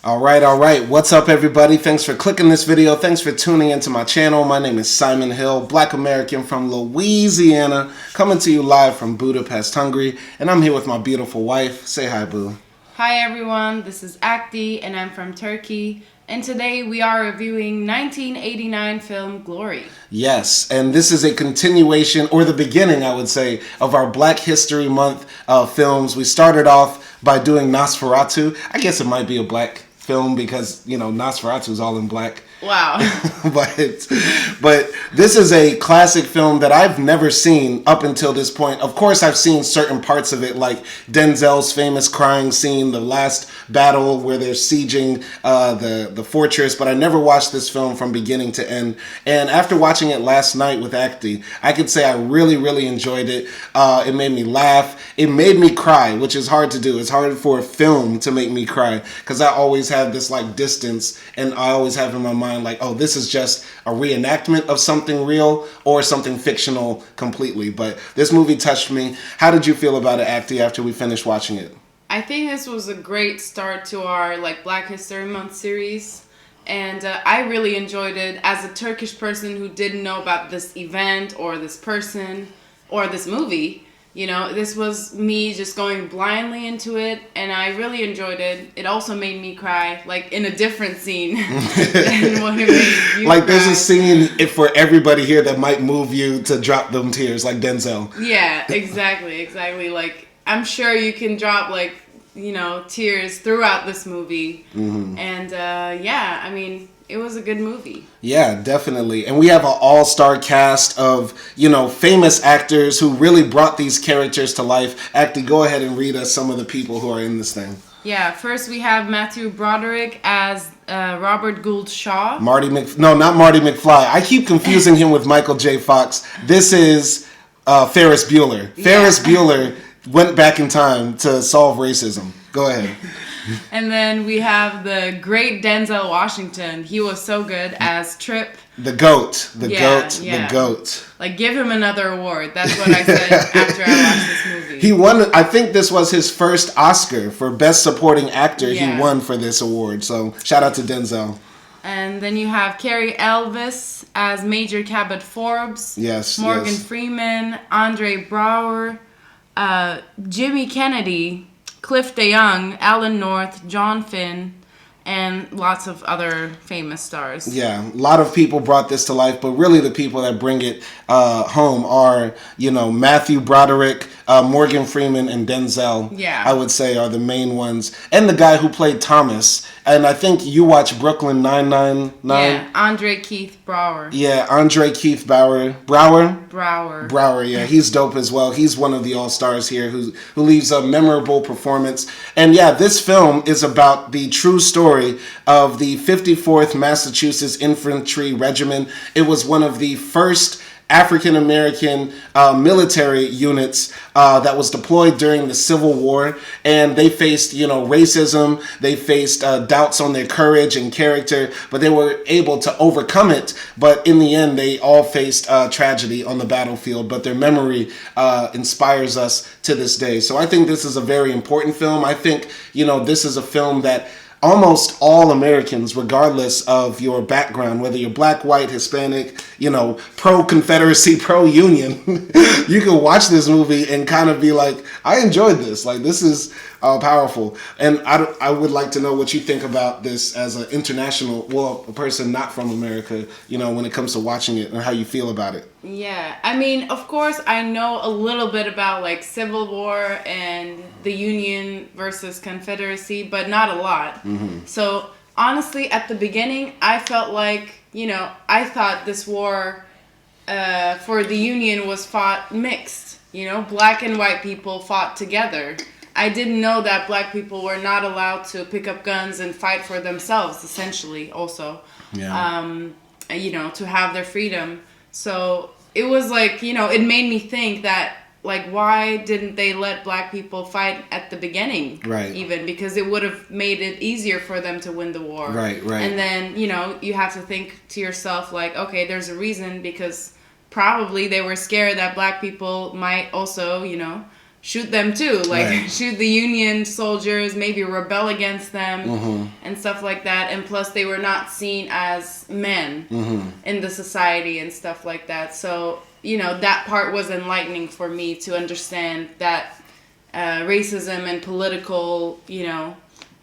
All right. What's up, everybody? Thanks for clicking this video. Thanks for tuning into my channel. My name is Simon Hill, Black American from Louisiana, coming to you live from Budapest, Hungary. And I'm here with my beautiful wife. Say hi, boo. Hi, everyone. This is Akdi, and I'm from Turkey. And today we are reviewing 1989 film Glory. Yes, and this is a continuation, or the beginning, I would say, of our Black History Month films. We started off by doing Nosferatu. I guess it might be a black film because, you know, Nosferatu is all in black. Wow. but this is a classic film that I've never seen up until this point. Of course, I've seen certain parts of it, like Denzel's famous crying scene, the last battle where they're sieging the fortress, but I never watched this film from beginning to end. And after watching it last night with Akdi, I could say I really enjoyed it. It made me laugh. It made me cry, which is hard to do. It's hard for a film to make me cry because I always have this like distance, and I always have in my mind like, oh, this is just a reenactment of something real or something fictional completely. But this movie touched me. How did you feel about it, Akdi, after we finished watching it? I think this was a great start to our Black History Month series. And I really enjoyed it. As a Turkish person who didn't know about this event or this person or this movie, you know, this was me just going blindly into it, and I really enjoyed it. It also made me cry, like in a different scene than what it made you like cry. There's a scene for everybody here that might move you to drop them tears, like Denzel. Yeah, exactly. Like, I'm sure you can drop tears throughout this movie. Mm-hmm. And yeah, I mean, it was a good movie. Yeah, definitely. And we have an all-star cast of, famous actors who really brought these characters to life. Akdi, go ahead and read us some of the people who are in this thing. Yeah, first we have Matthew Broderick as Robert Gould Shaw. Not Marty McFly. I keep confusing him with Michael J. Fox. This is Ferris Bueller. Yeah. Ferris Bueller went back in time to solve racism. Go ahead. And then we have the great Denzel Washington. He was so good as Trip. The GOAT. The GOAT. Like, give him another award. That's what I said after I watched this movie. He won, I think this was his first Oscar for Best Supporting Actor. Yeah. He won for this award. So, shout out to Denzel. And then you have Cary Elwes as Major Cabot Forbes. Yes. Morgan Freeman, Andre Brower, Jimmy Kennedy, Cliff DeYoung, Alan North, John Finn, and lots of other famous stars. Yeah, a lot of people brought this to life, but really the people that bring it home are, Matthew Broderick, Morgan Freeman, and Denzel. Yeah. I would say are the main ones. And the guy who played Thomas. And I think you watch Brooklyn 999. Yeah, Andre Keith Brower. Yeah, Andre Keith Brower, yeah, he's dope as well. He's one of the all-stars here who leaves a memorable performance. And yeah, this film is about the true story of the 54th Massachusetts Infantry Regiment. It was one of the first African-American military units that was deployed during the Civil War, and they faced, racism, they faced doubts on their courage and character, but they were able to overcome it. But in the end, they all faced tragedy on the battlefield, but their memory inspires us to this day. So I think this is a very important film. I think, this is a film that almost all Americans, regardless of your background, whether you're black, white, Hispanic, pro-Confederacy, pro-Union, you can watch this movie and kind of be like, I enjoyed this. Like, this is powerful. And I would like to know what you think about this as an a person not from America, when it comes to watching it and how you feel about it. Yeah, I mean, of course, I know a little bit about Civil War and the Union versus Confederacy, but not a lot. Mm-hmm. So honestly, at the beginning, I felt like, I thought this war for the Union was fought mixed. Black and white people fought together. I didn't know that black people were not allowed to pick up guns and fight for themselves, essentially, also. Yeah. To have their freedom. So it was it made me think that, why didn't they let black people fight at the beginning? Right. Even because it would have made it easier for them to win the war. Right. And then, you have to think to yourself, okay, there's a reason, because probably they were scared that black people might also, shoot them too, like right. shoot the Union soldiers, maybe rebel against them and stuff like that. And plus they were not seen as men in the society and stuff like that. So, you know, that part was enlightening for me to understand that racism and political, you know,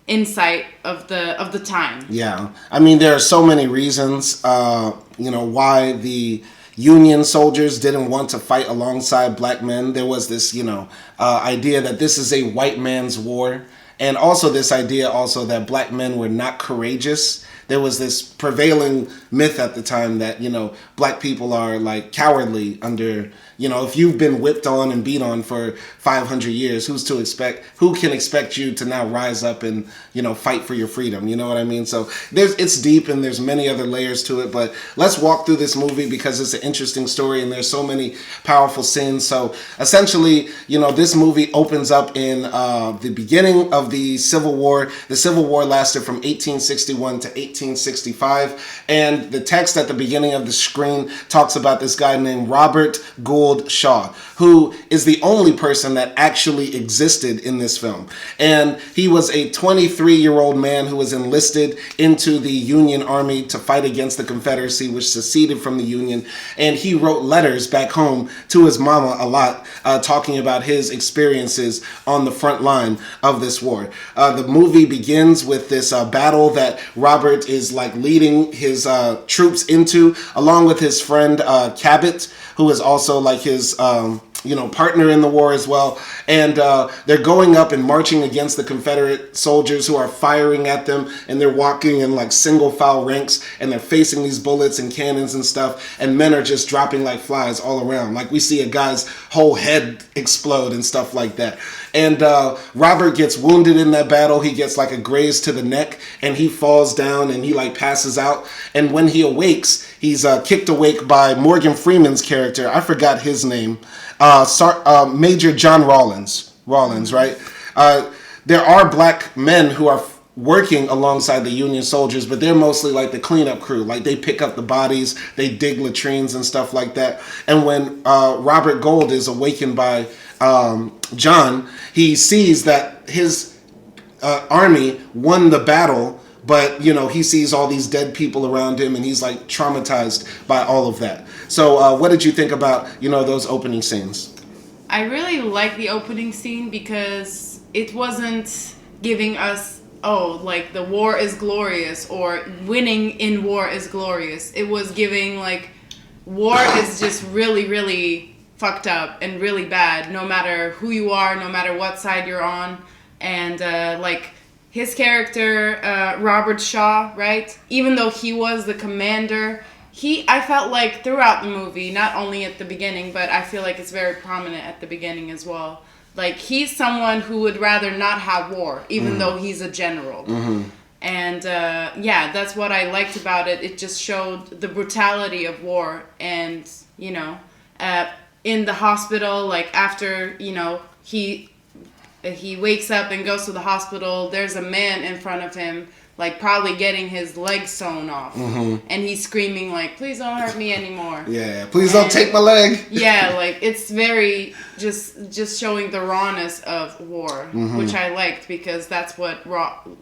insight of the time. Yeah. I mean, there are so many reasons, you know, why the Union soldiers didn't want to fight alongside black men. There was this, you know, idea that this is a white man's war. And also this idea also that black men were not courageous. There was this prevailing myth at the time that, you know, black people are like cowardly under, you know, if you've been whipped on and beat on for 500 years, who can expect you to now rise up and, you know, fight for your freedom? You know what I mean? So it's deep and there's many other layers to it, but let's walk through this movie because it's an interesting story and there's so many powerful scenes. So essentially, you know, this movie opens up in the beginning of the Civil War. The Civil War lasted from 1861 to 1865, and the text at the beginning of the screen talks about this guy named Robert Gould Shaw, who is the only person that actually existed in this film. And he was a 23-year-old man who was enlisted into the Union Army to fight against the Confederacy, which seceded from the Union. And he wrote letters back home to his mama a lot, talking about his experiences on the front line of this war. The movie begins with this battle that Robert is like leading his troops into, along with his friend Cabot, who is also like his partner in the war as well. And they're going up and marching against the Confederate soldiers who are firing at them, and they're walking in like single file ranks, and they're facing these bullets and cannons and stuff, and men are just dropping like flies all around. Like we see a guy's whole head explode and stuff like that. And Robert gets wounded in that battle. He gets like a graze to the neck, and he falls down and he like passes out. And when he awakes, he's kicked awake by Morgan Freeman's character. I forgot his name. Major John Rawlins, right? There are black men who are working alongside the Union soldiers, but they're mostly like the cleanup crew. Like they pick up the bodies, they dig latrines and stuff like that. And when Robert Gould is awakened by John, he sees that his army won the battle, but, you know, he sees all these dead people around him and he's like traumatized by all of that. So what did you think about, you know, those opening scenes? I really like the opening scene because it wasn't giving us, oh, like the war is glorious or winning in war is glorious. It was giving like war is just really, really fucked up and really bad, no matter who you are, no matter what side you're on. And like his character, Robert Shaw, right? Even though he was the commander, I felt like throughout the movie, not only at the beginning, but I feel like it's very prominent at the beginning as well. Like he's someone who would rather not have war, even though he's a general. And yeah, that's what I liked about it. It just showed the brutality of war. And, you know, in the hospital, like after, you know, he wakes up and goes to the hospital, there's a man in front of him, like probably getting his leg sewn off. And he's screaming like, please don't hurt me anymore. Yeah, please don't take my leg. Yeah, like it's very just showing the rawness of war, which I liked because that's what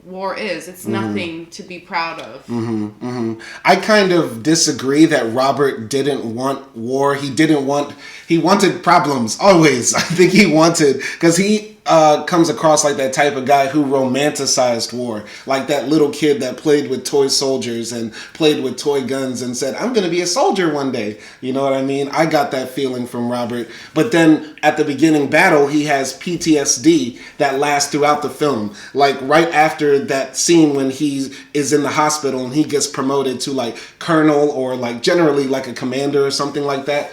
war is. It's nothing to be proud of. I kind of disagree that Robert didn't want war. He wanted problems always. I think he wanted, because he comes across like that type of guy who romanticized war, like that little kid that played with toy soldiers and played with toy guns and said, I'm gonna be a soldier one day. You know what I mean? I got that feeling from Robert. But then at the beginning battle, he has PTSD that lasts throughout the film. Like right after that scene when he is in the hospital and he gets promoted to like colonel or like generally like a commander or something like that.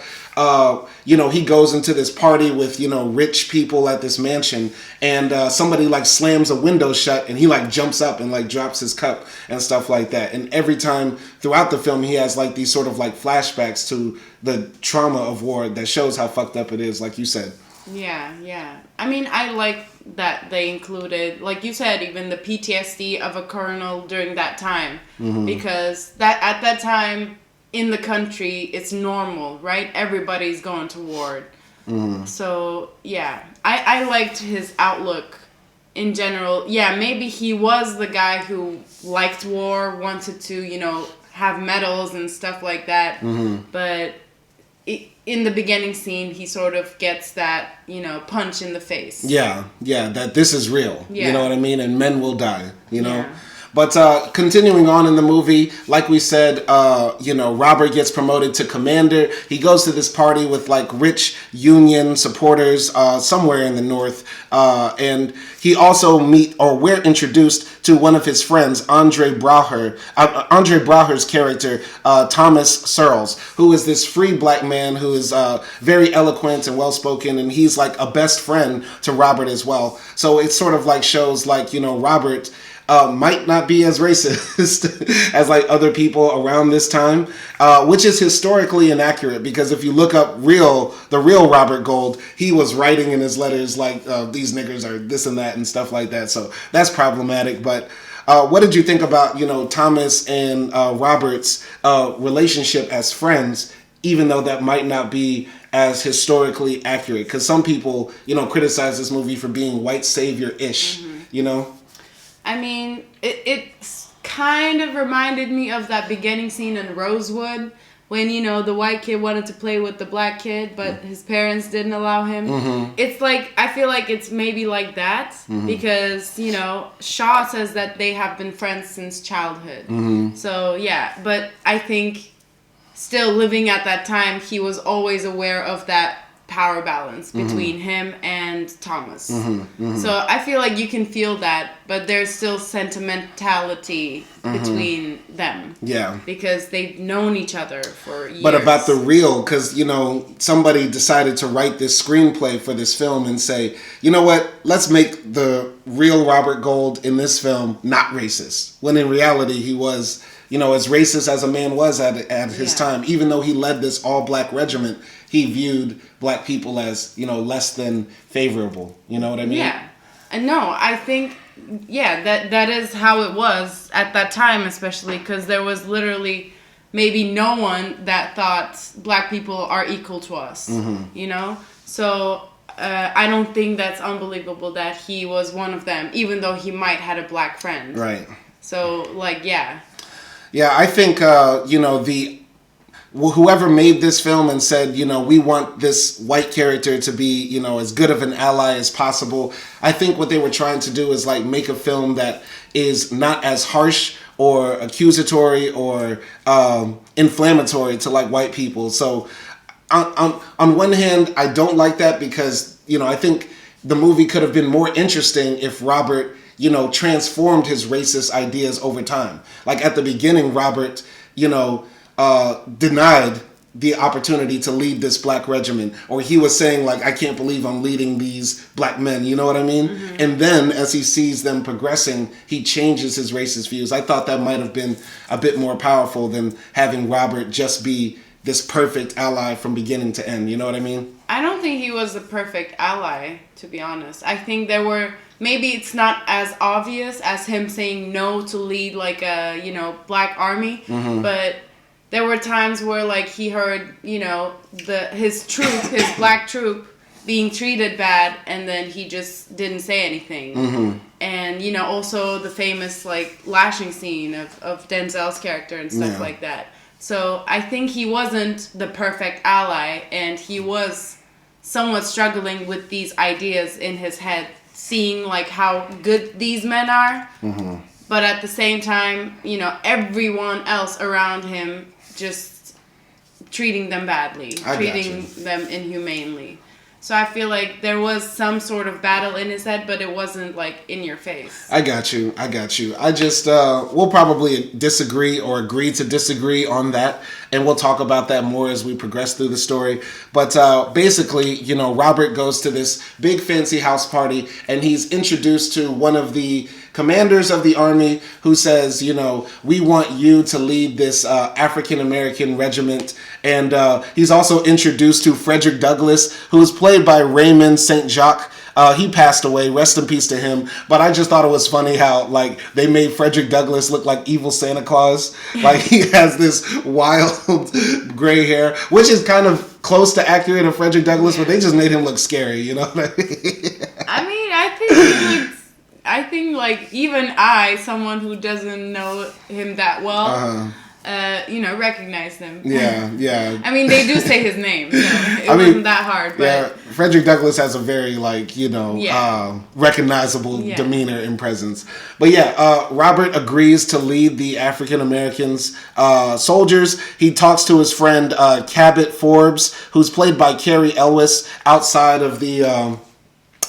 You know, he goes into this party with, you know, rich people at this mansion, and somebody like slams a window shut and he like jumps up and like drops his cup and stuff like that. And every time throughout the film, he has like these sort of like flashbacks to the trauma of war that shows how fucked up it is, like you said. Yeah. I mean, I like that they included, like you said, even the PTSD of a colonel during that time, because that at that time, in the country, it's normal, right? Everybody's going to war. So, yeah. I liked his outlook in general. Yeah, maybe he was the guy who liked war, wanted to, have medals and stuff like that. But in the beginning scene, he sort of gets that, punch in the face. Yeah, that this is real. Yeah. You know what I mean? And men will die, Yeah. But continuing on in the movie, like we said, Robert gets promoted to commander. He goes to this party with rich Union supporters somewhere in the north, and he also we're introduced to one of his friends, Andre Brauer's character, Thomas Searles, who is this free black man who is very eloquent and well spoken, and he's like a best friend to Robert as well. So it sort of shows Robert might not be as racist as other people around this time, which is historically inaccurate, because if you look up the real Robert Gold, he was writing in his letters these niggers are this and that and stuff like that. So that's problematic. But what did you think about Thomas and Robert's relationship as friends, even though that might not be as historically accurate? Because some people criticize this movie for being white savior-ish. I mean, it kind of reminded me of that beginning scene in Rosewood when, the white kid wanted to play with the black kid, but his parents didn't allow him. It's I feel like it's maybe like that because, Shaw says that they have been friends since childhood. So, yeah, but I think still living at that time, he was always aware of that power balance between him and Thomas. So I feel like you can feel that, but there's still sentimentality between them. Yeah. Because they've known each other for years. But about the real, because, somebody decided to write this screenplay for this film and say, you know what, let's make the real Robert Gold in this film not racist. When in reality, he was, as racist as a man was at his time. Even though he led this all-black regiment, he viewed black people as, less than favorable. You know what I mean? Yeah. And no, I think, that is how it was at that time, especially because there was literally maybe no one that thought black people are equal to us, So I don't think that's unbelievable that he was one of them, even though he might had a black friend. Right. So, Yeah, I think, whoever made this film and said, we want this white character to be, as good of an ally as possible. I think what they were trying to do is make a film that is not as harsh or accusatory or inflammatory to white people. So on one hand, I don't like that because, I think the movie could have been more interesting if Robert, transformed his racist ideas over time. At the beginning, Robert, denied the opportunity to lead this black regiment, or he was saying I can't believe I'm leading these black men, you know what I mean? And then as he sees them progressing, he changes his racist views. I thought that might have been a bit more powerful than having Robert just be this perfect ally from beginning to end, you know what I mean? I don't think he was the perfect ally, to be honest. I think there were, maybe it's not as obvious as him saying no to lead a, black army, but there were times where he heard, his black troop being treated bad, and then he just didn't say anything. And, also the famous lashing scene of Denzel's character and stuff like that. So I think he wasn't the perfect ally, and he was somewhat struggling with these ideas in his head, seeing how good these men are, but at the same time, everyone else around him just treating them badly, treating them inhumanely. So I feel like there was some sort of battle in his head, but it wasn't in your face. I got you. I just, we'll probably disagree or agree to disagree on that. And we'll talk about that more as we progress through the story. But basically, Robert goes to this big fancy house party, and he's introduced to one of the commanders of the army who says, we want you to lead this African-American regiment. And he's also introduced to Frederick Douglass, who is played by Raymond St. Jacques. He passed away. Rest in peace to him. But I just thought it was funny how like they made Frederick Douglass look like evil Santa Claus. Like he has this wild gray hair, which is kind of close to accurate of Frederick Douglass, but they just made him look scary. You know what I mean? I mean, I think he looks. I think like even someone who doesn't know him that well. Recognize them. Yeah. I mean, they do say his name, so it wasn't that hard. But yeah, Frederick Douglass has a very recognizable demeanor and presence. But Robert agrees to lead the African Americans soldiers. He talks to his friend Cabot Forbes, who's played by Cary Elwes, outside of the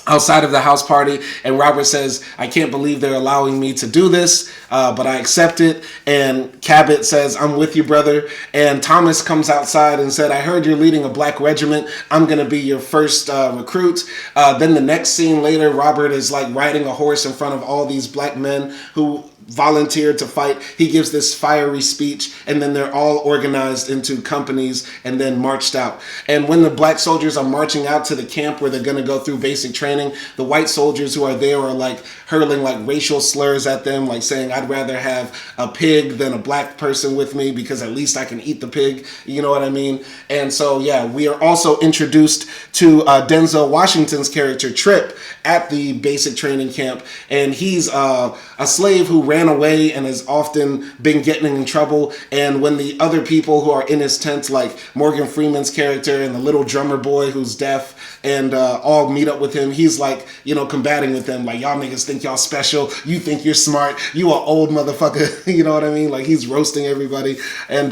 house party, and Robert says, I can't believe they're allowing me to do this, but I accept it. And Cabot says, I'm with you, brother. And Thomas comes outside and said, I heard you're leading a black regiment. I'm going to be your first recruit. Then the next scene later, Robert is like riding a horse in front of all these black men who volunteered to fight. He gives this fiery speech, and then they're all organized into companies and then marched out. And when the black soldiers are marching out to the camp where they're going to go through basic training, the white soldiers who are there are like hurling like racial slurs at them, like saying, I'd rather have a pig than a black person with me because at least I can eat the pig. You know what I mean? And so, we are also introduced to Denzel Washington's character, Trip, at the basic training camp. And he's a slave who ran away and has often been getting in trouble. And when the other people who are in his tent, like Morgan Freeman's character and the little drummer boy who's deaf, and all meet up with him, he's like, combating with them, like, y'all niggas think y'all special, you think you're smart, you are old motherfucker. You know what I mean? Like, he's roasting everybody. And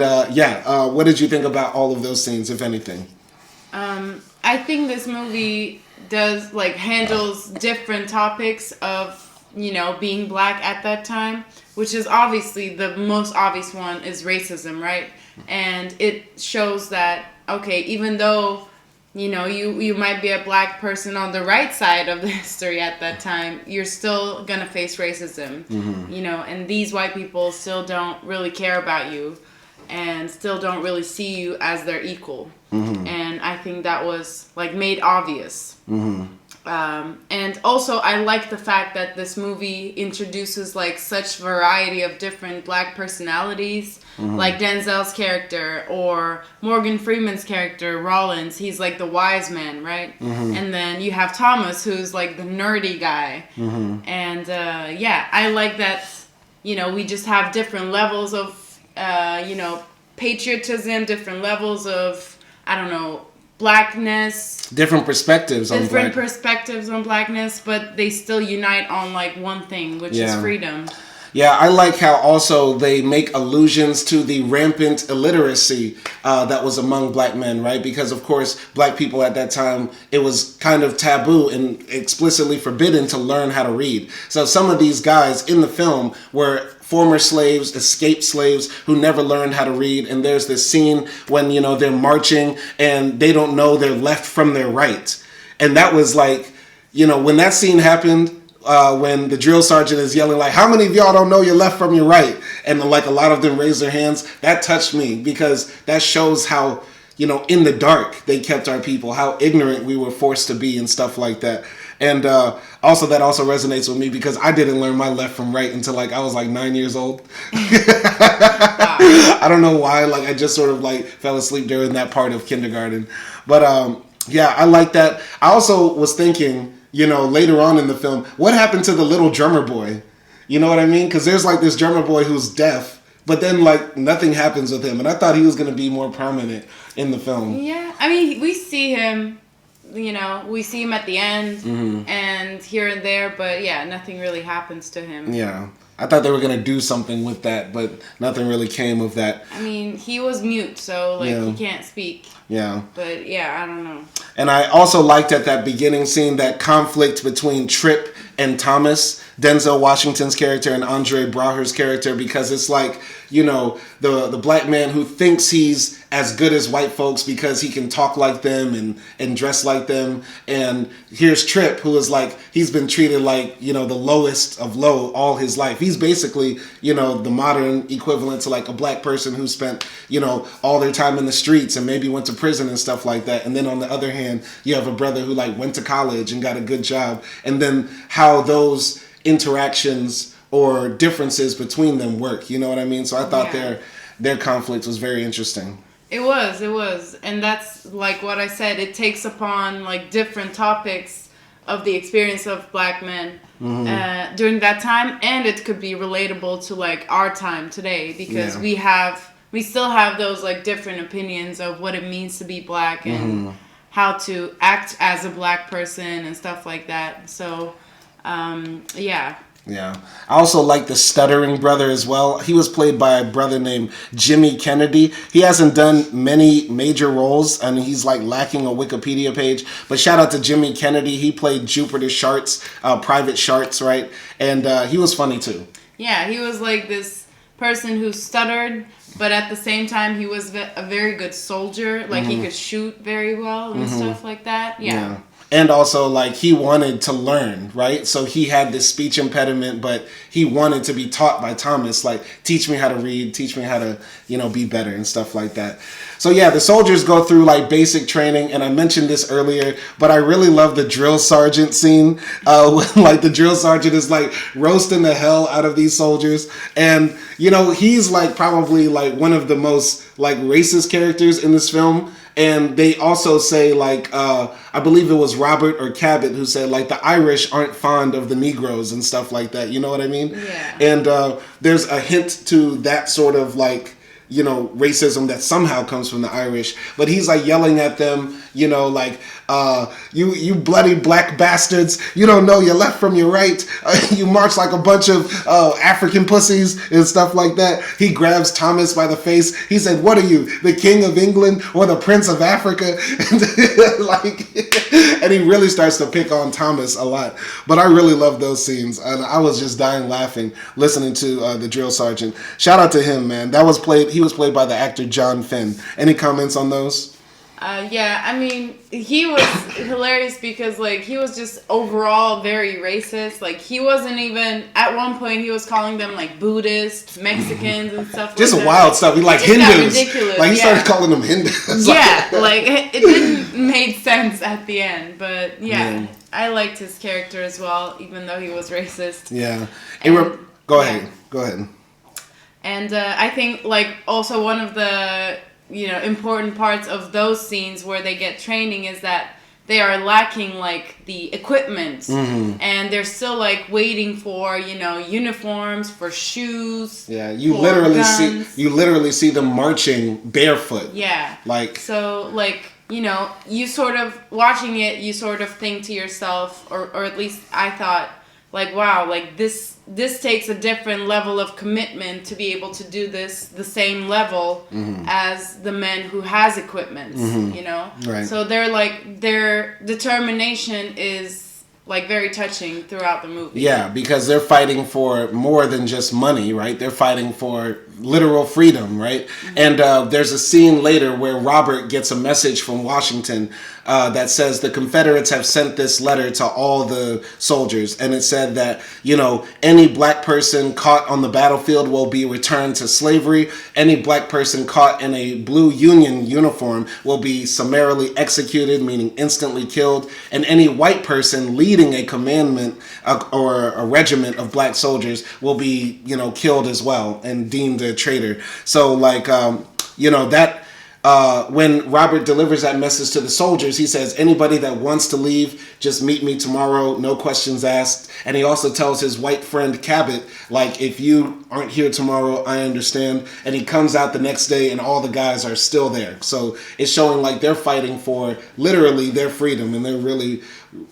what did you think about all of those scenes, if anything? I think this movie handles different topics of being black at that time, which is obviously the most obvious one is racism, right? And it shows that, okay, even though, you might be a black person on the right side of the history at that time, you're still gonna face racism, and these white people still don't really care about you and still don't really see you as their equal. And I think that was made obvious. And also I like the fact that this movie introduces such variety of different black personalities, like Denzel's character or Morgan Freeman's character Rollins. He's the wise man, right? And then you have Thomas, who's the nerdy guy. And I like that we just have different levels of patriotism, different levels of blackness, different perspectives on blackness, but they still unite on one thing, which is freedom. Yeah, I like how also they make allusions to the rampant illiteracy that was among black men, right? Because, of course, black people at that time, it was kind of taboo and explicitly forbidden to learn how to read. So some of these guys in the film were former slaves, escaped slaves who never learned how to read. And there's this scene when, they're marching and they don't know their left from their right. And that was when that scene happened, when the drill sergeant is yelling how many of y'all don't know your left from your right? And a lot of them raise their hands. That touched me because that shows how, in the dark they kept our people, how ignorant we were forced to be and stuff like that. And also that also resonates with me because I didn't learn my left from right until I was 9 years old. I don't know why. I just sort of fell asleep during that part of kindergarten. But I like that. I also was thinking, later on in the film, what happened to the little drummer boy? You know what I mean? Because there's this drummer boy who's deaf, but then nothing happens with him. And I thought he was going to be more prominent in the film. Yeah, I mean, we see him. We see him at the end and here and there, but nothing really happens to him. Yeah. I thought they were going to do something with that, but nothing really came of that. I mean, he was mute, so he can't speak. Yeah. But I don't know. And I also liked at that beginning scene that conflict between Trip and Thomas, Denzel Washington's character and Andre Braugher's character, because it's like, you know, the black man who thinks he's as good as white folks because he can talk like them and dress like them. And here's Trip, who is like, he's been treated like, you know, the lowest of low all his life. He's basically, you know, the modern equivalent to like a black person who spent, you know, all their time in the streets and maybe went to prison and stuff like that. And then on the other hand, you have a brother who like went to college and got a good job. And then how those interactions or differences between them work, you know what I mean? So I thought their conflict was very interesting. It was. And that's like what I said, it takes upon like different topics of the experience of black men during that time, and it could be relatable to like our time today, because we still have those like different opinions of what it means to be black and how to act as a black person and stuff like that. So Yeah. I also like the stuttering brother as well. He was played by a brother named Jimmy Kennedy. He hasn't done many major roles, and he's like lacking a Wikipedia page. But shout out to Jimmy Kennedy. He played Jupiter Sharts, Private Sharts, right? And he was funny too. Yeah, he was like this person who stuttered, but at the same time he was a very good soldier. Like he could shoot very well and stuff like that. Yeah. And also, like, he wanted to learn, right? So he had this speech impediment, but he wanted to be taught by Thomas, like, teach me how to read, teach me how to, you know, be better and stuff like that. So, yeah, the soldiers go through, like, basic training, and I mentioned this earlier, but I really love the drill sergeant scene, when, like, the drill sergeant is, like, roasting the hell out of these soldiers. And, you know, he's, like, probably, like, one of the most, like, racist characters in this film. And they also say, like, I believe it was Robert or Cabot who said, like, the Irish aren't fond of the Negroes and stuff like that. You know what I mean? Yeah. And there's a hint to that sort of, like, you know, racism that somehow comes from the Irish. But he's, like, yelling at them, you know, like, you bloody black bastards, you don't know your left from your right. You march like a bunch of African pussies and stuff like that. He grabs Thomas by the face. He said, what are you, the King of England or the Prince of Africa? And he really starts to pick on Thomas a lot. But I really love those scenes. And I was just dying laughing listening to the drill sergeant. Shout out to him, man. He was played by the actor John Finn. Any comments on those? Yeah, I mean, he was hilarious because, like, he was just overall very racist. Like, he wasn't even, at one point, he was calling them, like, Buddhists, Mexicans, and stuff just like that. Wild stuff. He, like, Hindus. Ridiculous. Like, he started calling them Hindus. Yeah, like, it didn't make sense at the end. But, yeah, I liked his character as well, even though he was racist. Yeah. Go ahead. And I think, like, also one of the, you know, important parts of those scenes where they get training is that they are lacking, like, the equipment. And they're still, like, waiting for, you know, uniforms, for shoes. Yeah, you literally see them marching barefoot. Yeah. Like, so, like, you know, you sort of, watching it, you sort of think to yourself, or at least I thought, like, wow, like, this takes a different level of commitment to be able to do this the same level as the men who has equipment, you know? Right. So their determination is, like, very touching throughout the movie. Yeah, because they're fighting for more than just money, right? They're fighting for literal freedom, right? And there's a scene later where Robert gets a message from Washington that says the Confederates have sent this letter to all the soldiers, and it said that, you know, any black person caught on the battlefield will be returned to slavery. Any black person caught in a blue Union uniform will be summarily executed, meaning instantly killed, and any white person leading a commandment or a regiment of black soldiers will be, you know, killed as well and deemed a traitor. So, like, you know, that when Robert delivers that message to the soldiers, he says, anybody that wants to leave, just meet me tomorrow, no questions asked. And he also tells his white friend Cabot, like, if you aren't here tomorrow, I understand. And he comes out the next day and all the guys are still there. So it's showing, like, they're fighting for literally their freedom, and they're really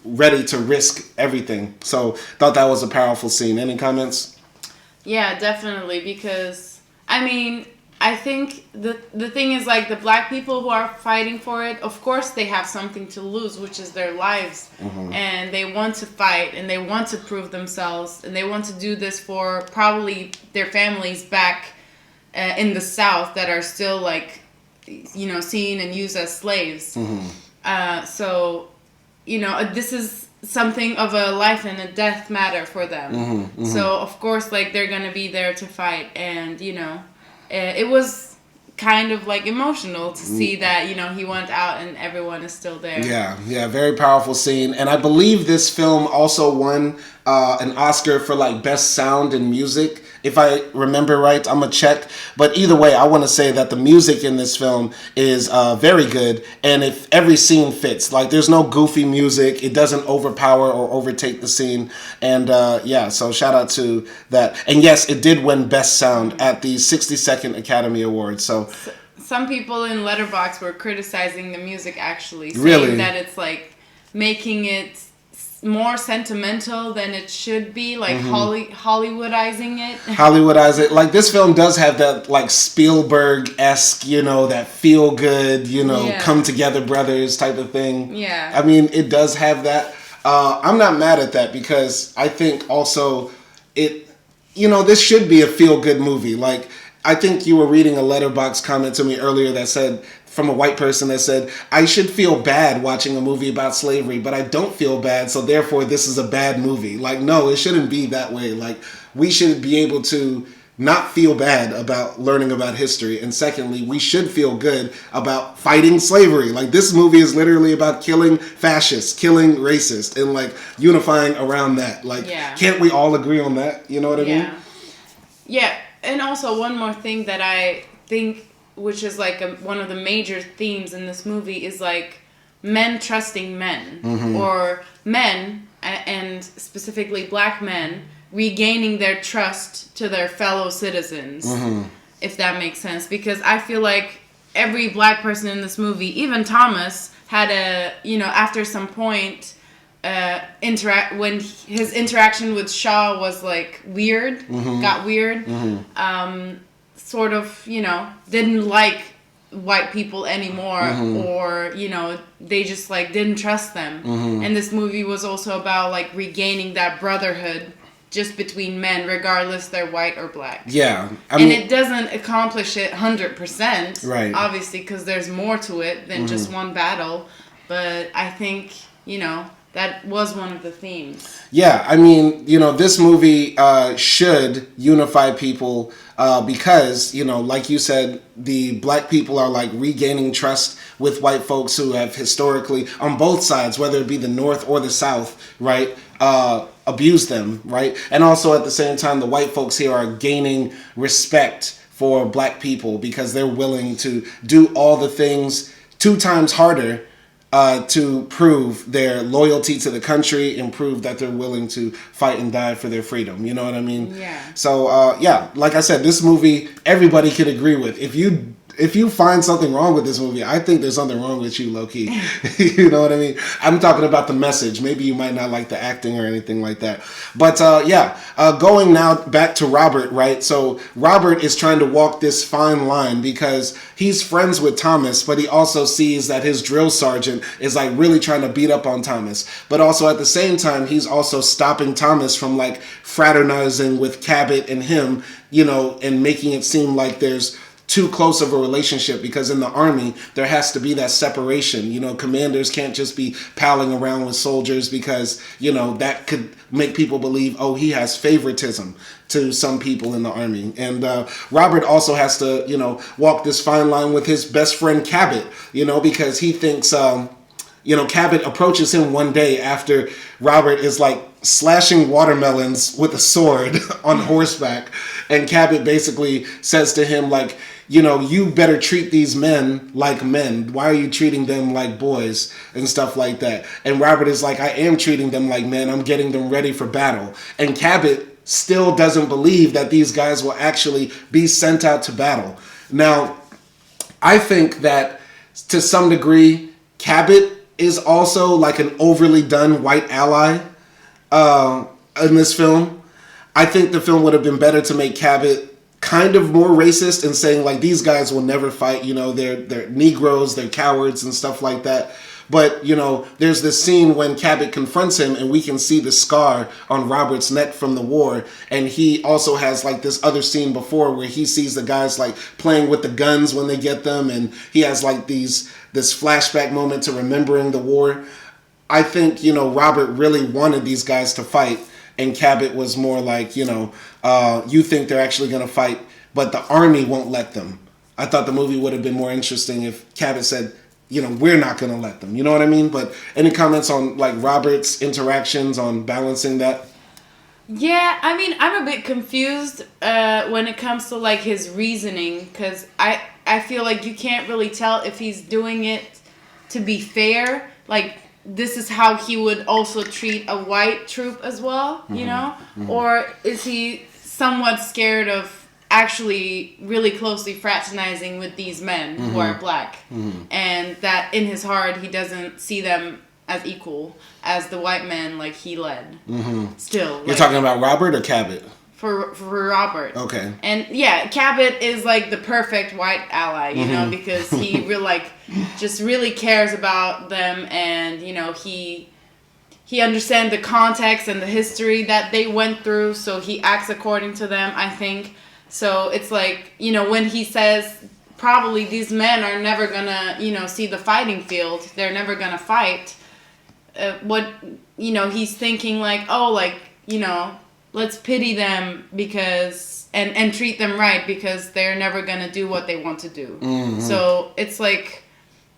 ready to risk everything. So thought that was a powerful scene. Any comments? Yeah, definitely, because I mean, I think the thing is, like, the black people who are fighting for it, of course they have something to lose, which is their lives. And they want to fight, and they want to prove themselves, and they want to do this for probably their families back in the South that are still, like, you know, seen and used as slaves. So, you know, this is something of a life and a death matter for them. So, of course, like, they're gonna be there to fight. And, you know, it was kind of, like, emotional to see that, you know, he went out and everyone is still there. Yeah, very powerful scene. And I believe this film also won an Oscar for, like, best sound and music, if I remember right. I'm gonna check, but either way, I want to say that the music in this film is very good, and if every scene fits, like, there's no goofy music, it doesn't overpower or overtake the scene, and yeah, so shout out to that. And yes, it did win best sound at the 62nd Academy Awards. So some people in Letterboxd were criticizing the music, actually, saying really? that it's, like, making it more sentimental than it should be, like, Hollywoodizing it. Hollywoodize it. Like, this film does have that, like, Spielberg-esque, you know, that feel-good, you know, come-together brothers type of thing. Yeah. I mean, it does have that. I'm not mad at that, because I think also it, you know, this should be a feel-good movie. Like, I think you were reading a Letterboxd comment to me earlier that said, from a white person, that said, I should feel bad watching a movie about slavery, but I don't feel bad, so therefore this is a bad movie. Like, no, it shouldn't be that way. Like, we should be able to not feel bad about learning about history. And secondly, we should feel good about fighting slavery. Like, this movie is literally about killing fascists, killing racists, and, like, unifying around that. Like, can't we all agree on that? You know what I mean? Yeah, and also one more thing that I think, which is, like, one of the major themes in this movie, is, like, men trusting men, or men, and specifically black men, regaining their trust to their fellow citizens, if that makes sense. Because I feel like every black person in this movie, even Thomas, had a, you know, after some point, when his interaction with Shaw was, like, weird, got weird, sort of, you know, didn't like white people anymore, or, you know, they just, like, didn't trust them. And this movie was also about, like, regaining that brotherhood just between men, regardless they're white or black. Yeah. And it doesn't accomplish it 100%, right, obviously, because there's more to it than just one battle. But I think, you know, that was one of the themes. Yeah, I mean, you know, this movie should unify people because, you know, like you said, the black people are, like, regaining trust with white folks who have historically, on both sides, whether it be the North or the South, right, abused them, right? And also at the same time, the white folks here are gaining respect for black people because they're willing to do all the things 2 times harder to prove their loyalty to the country and prove that they're willing to fight and die for their freedom. You know what I mean? Yeah. So, yeah, like I said, this movie, everybody could agree with. If you find something wrong with this movie, I think there's something wrong with you, low-key. You know what I mean? I'm talking about the message. Maybe you might not like the acting or anything like that. But, yeah, going now back to Robert, right? So Robert is trying to walk this fine line because he's friends with Thomas, but he also sees that his drill sergeant is, like, really trying to beat up on Thomas. But also at the same time, he's also stopping Thomas from, like, fraternizing with Cabot and him, you know, and making it seem like there's too close of a relationship, because in the army there has to be that separation. You know, commanders can't just be palling around with soldiers because, you know, that could make people believe, oh, he has favoritism to some people in the army. And Robert also has to, you know, walk this fine line with his best friend Cabot, you know, because he thinks, you know, Cabot approaches him one day after Robert is, like, slashing watermelons with a sword on horseback, and Cabot basically says to him, like, you know, you better treat these men like men. Why are you treating them like boys and stuff like that? And Robert is like, I am treating them like men. I'm getting them ready for battle. And Cabot still doesn't believe that these guys will actually be sent out to battle. Now, I think that to some degree, Cabot is also, like, an overly done white ally in this film. I think the film would have been better to make Cabot kind of more racist and saying like these guys will never fight, you know, they're Negroes, they're cowards and stuff like that. But, you know, there's this scene when Cabot confronts him and we can see the scar on Robert's neck from the war. And he also has like this other scene before where he sees the guys like playing with the guns when they get them. And he has like this flashback moment to remembering the war. I think, you know, Robert really wanted these guys to fight. And Cabot was more like, you know, you think they're actually going to fight, but the army won't let them. I thought the movie would have been more interesting if Cabot said, you know, we're not going to let them. You know what I mean? But any comments on like Robert's interactions on balancing that? Yeah, I mean, I'm a bit confused when it comes to like his reasoning, because I feel like you can't really tell if he's doing it to be fair. Like, this is how he would also treat a white troop as well, you know? Mm-hmm. Or is he somewhat scared of actually really closely fraternizing with these men who are black, and that in his heart he doesn't see them as equal as the white men like he led. Still, you're talking about Robert or Cabot? For Robert. Okay. And yeah, Cabot is like the perfect white ally, you know, because he just really cares about them, and you know he understands the context and the history that they went through, so he acts according to them, I think. So it's like, you know, when he says probably these men are never gonna, you know, see the fighting field, they're never gonna fight, what, you know, he's thinking like, oh, like, you know, let's pity them because, and treat them right because they're never gonna do what they want to do. So it's like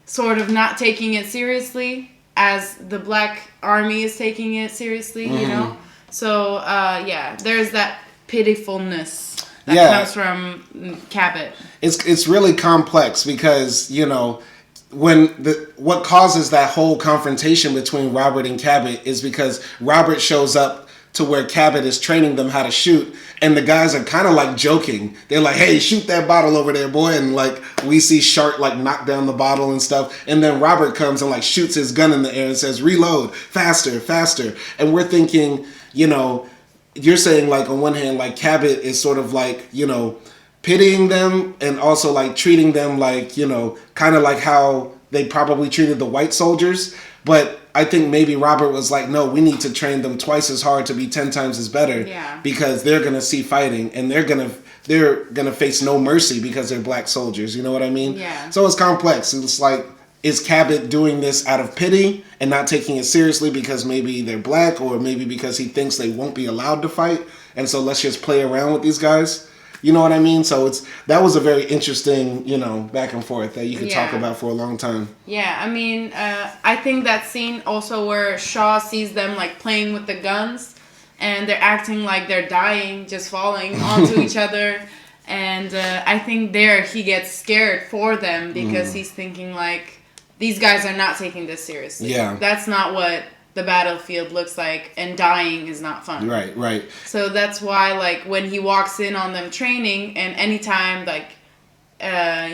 sort of not taking it seriously as the black army is taking it seriously, you know? So, yeah, there's that pitifulness that comes from Cabot. It's really complex because, you know, what causes that whole confrontation between Robert and Cabot is because Robert shows up to where Cabot is training them how to shoot, and the guys are kind of like joking. They're like, hey, shoot that bottle over there, boy. And like we see Shark like knock down the bottle and stuff, and then Robert comes and like shoots his gun in the air and says, reload, faster, faster. And we're thinking, you know, you're saying like on one hand, like Cabot is sort of like, you know, pitying them and also like treating them like, you know, kind of like how they probably treated the white soldiers. But I think maybe Robert was like, no, we need to train them twice as hard to be 10 times as better, because they're going to see fighting and they're going to face no mercy because they're black soldiers. You know what I mean? Yeah. So it's complex. It's like, is Cabot doing this out of pity and not taking it seriously because maybe they're black, or maybe because he thinks they won't be allowed to fight, and so let's just play around with these guys? You know what I mean? So that was a very interesting, you know, back and forth that you could talk about for a long time. Yeah, I mean, I think that scene also where Shaw sees them like playing with the guns and they're acting like they're dying, just falling onto each other. And I think there he gets scared for them because he's thinking like, these guys are not taking this seriously. Yeah. That's not what the battlefield looks like, and dying is not fun. Right. So that's why, like, when he walks in on them training, and anytime, like,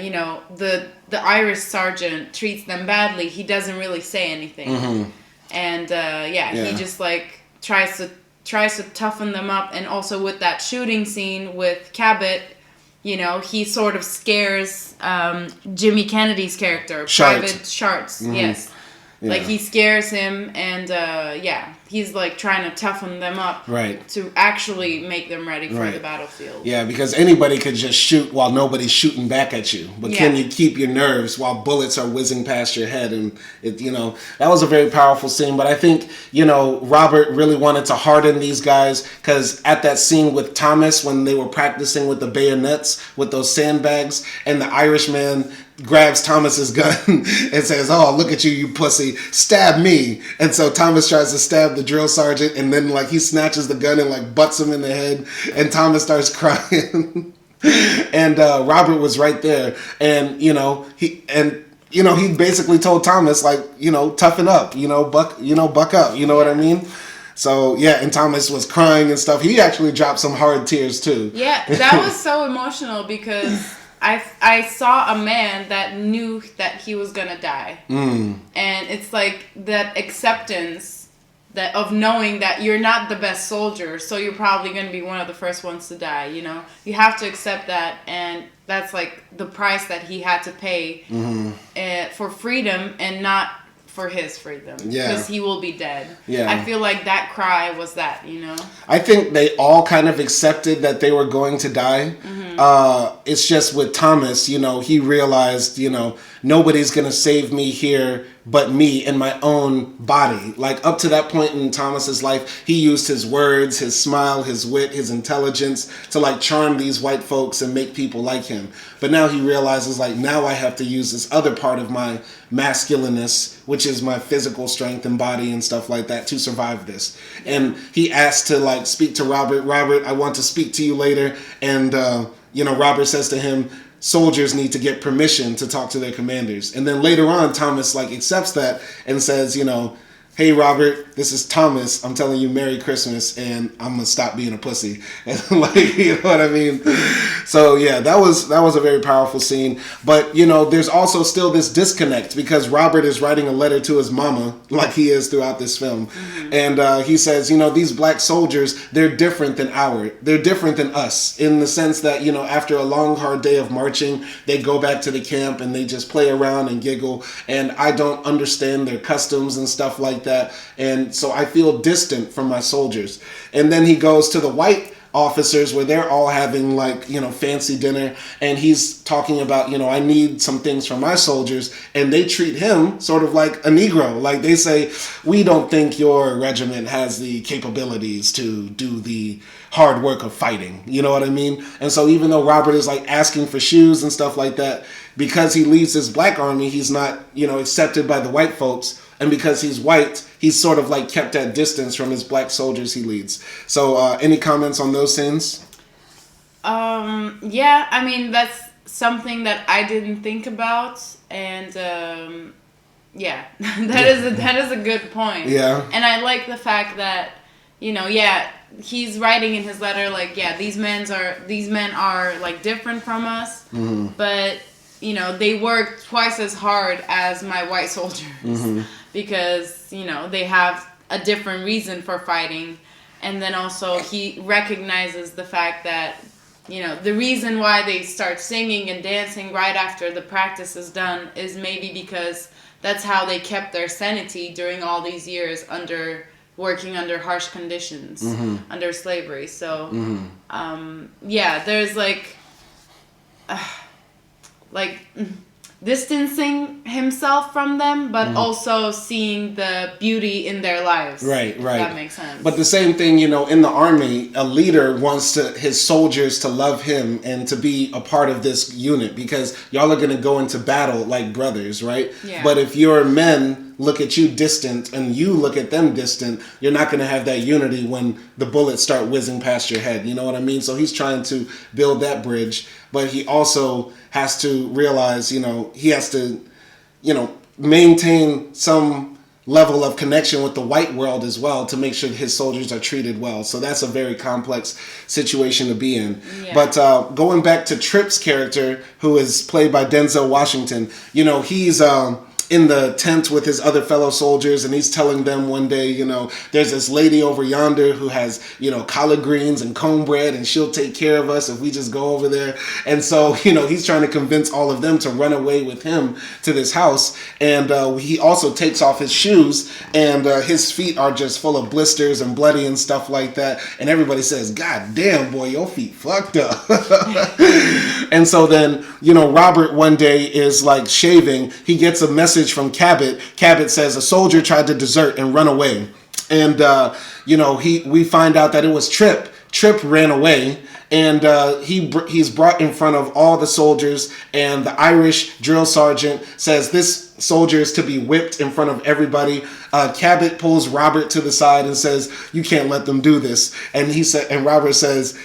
you know, the Irish sergeant treats them badly, he doesn't really say anything. And, he just, like, tries to toughen them up. And also with that shooting scene with Cabot, you know, he sort of scares Jimmy Kennedy's character, Private Sharts. Yes. Yeah. Like, he scares him, and, he's, like, trying to toughen them up to actually make them ready for the battlefield. Yeah, because anybody could just shoot while nobody's shooting back at you. But can you keep your nerves while bullets are whizzing past your head? And, you know, that was a very powerful scene. But I think, you know, Robert really wanted to harden these guys, because at that scene with Thomas, when they were practicing with the bayonets, with those sandbags, and the Irishman grabs Thomas's gun and says, oh, look at you, you pussy, stab me. And so Thomas tries to stab the drill sergeant, and then like he snatches the gun and like butts him in the head, and Thomas starts crying. And Robert was right there, and he basically told Thomas, like, you know, toughen up, buck up, you know what I mean? So, yeah, and Thomas was crying and stuff. He actually dropped some hard tears, too. Yeah, that was so emotional, because I saw a man that knew that he was going to die. And it's like that acceptance of knowing that you're not the best soldier, so you're probably going to be one of the first ones to die, you know? You have to accept that, and that's like the price that he had to pay for freedom and not for his freedom. Yeah. Because he will be dead. Yeah. I feel like that cry was that, you know? I think they all kind of accepted that they were going to die. It's just with Thomas, you know, he realized, you know, nobody's going to save me here but me in my own body. Like, up to that point in Thomas's life, he used his words, his smile, his wit, his intelligence to, like, charm these white folks and make people like him. But now he realizes, like, now I have to use this other part of my masculineness, which is my physical strength and body and stuff like that, to survive this. And he asked to, like, speak to Robert. Robert, I want to speak to you later. And, you know, Robert says to him, soldiers need to get permission to talk to their commanders. And then later on, Thomas, like, accepts that and says, you know, hey, Robert, this is Thomas. I'm telling you Merry Christmas, and I'm going to stop being a pussy. And, like, you know what I mean? So, yeah, that was a very powerful scene. But, you know, there's also still this disconnect because Robert is writing a letter to his mama, like he is throughout this film. And he says, you know, these black soldiers, they're different than they're different than us in the sense that, you know, after a long, hard day of marching, they go back to the camp and they just play around and giggle. And I don't understand their customs and stuff like that, and so I feel distant from my soldiers. And then he goes to the white officers where they're all having, like, you know, fancy dinner, and he's talking about, you know, I need some things from my soldiers, and they treat him sort of like a Negro. Like, they say, we don't think your regiment has the capabilities to do the hard work of fighting, you know what I mean? And so even though Robert is, like, asking for shoes and stuff like that, because he leaves his black army, he's not, you know, accepted by the white folks. And because he's white, he's sort of, like, kept at distance from his black soldiers he leads. So any comments on those scenes? Yeah, I mean, that's something that I didn't think about. And yeah, that is a good point. Yeah. And I like the fact that, you know, yeah, he's writing in his letter, like, yeah, these men are like different from us, but, you know, they work twice as hard as my white soldiers because, you know, they have a different reason for fighting. And then also he recognizes the fact that, you know, the reason why they start singing and dancing right after the practice is done is maybe because that's how they kept their sanity during all these years working under harsh conditions, under slavery. So, yeah, there's like distancing himself from them, but also seeing the beauty in their lives. Right. If that makes sense. But the same thing, you know, in the army, a leader wants his soldiers to love him and to be a part of this unit because y'all are going to go into battle like brothers, right? Yeah. But if your men look at you distant and you look at them distant, you're not going to have that unity when the bullets start whizzing past your head. You know what I mean? So he's trying to build that bridge, but he also has to realize, you know, he has to, you know, maintain some level of connection with the white world as well to make sure his soldiers are treated well. So that's a very complex situation to be in. Yeah. But going back to Tripp's character, who is played by Denzel Washington, you know, he's in the tent with his other fellow soldiers, and he's telling them one day, you know, there's this lady over yonder who has, you know, collard greens and cornbread, and she'll take care of us if we just go over there. And so, you know, he's trying to convince all of them to run away with him to this house. And he also takes off his shoes, and his feet are just full of blisters and bloody and stuff like that. And everybody says, God damn, boy, your feet fucked up. And so then, you know, Robert one day is like shaving. He gets a message from Cabot. Cabot says a soldier tried to desert and run away. And, you know, we find out that it was Tripp. Tripp ran away, and he's brought in front of all the soldiers, and the Irish drill sergeant says this soldier is to be whipped in front of everybody. Cabot pulls Robert to the side and says, you can't let them do this. And Robert says,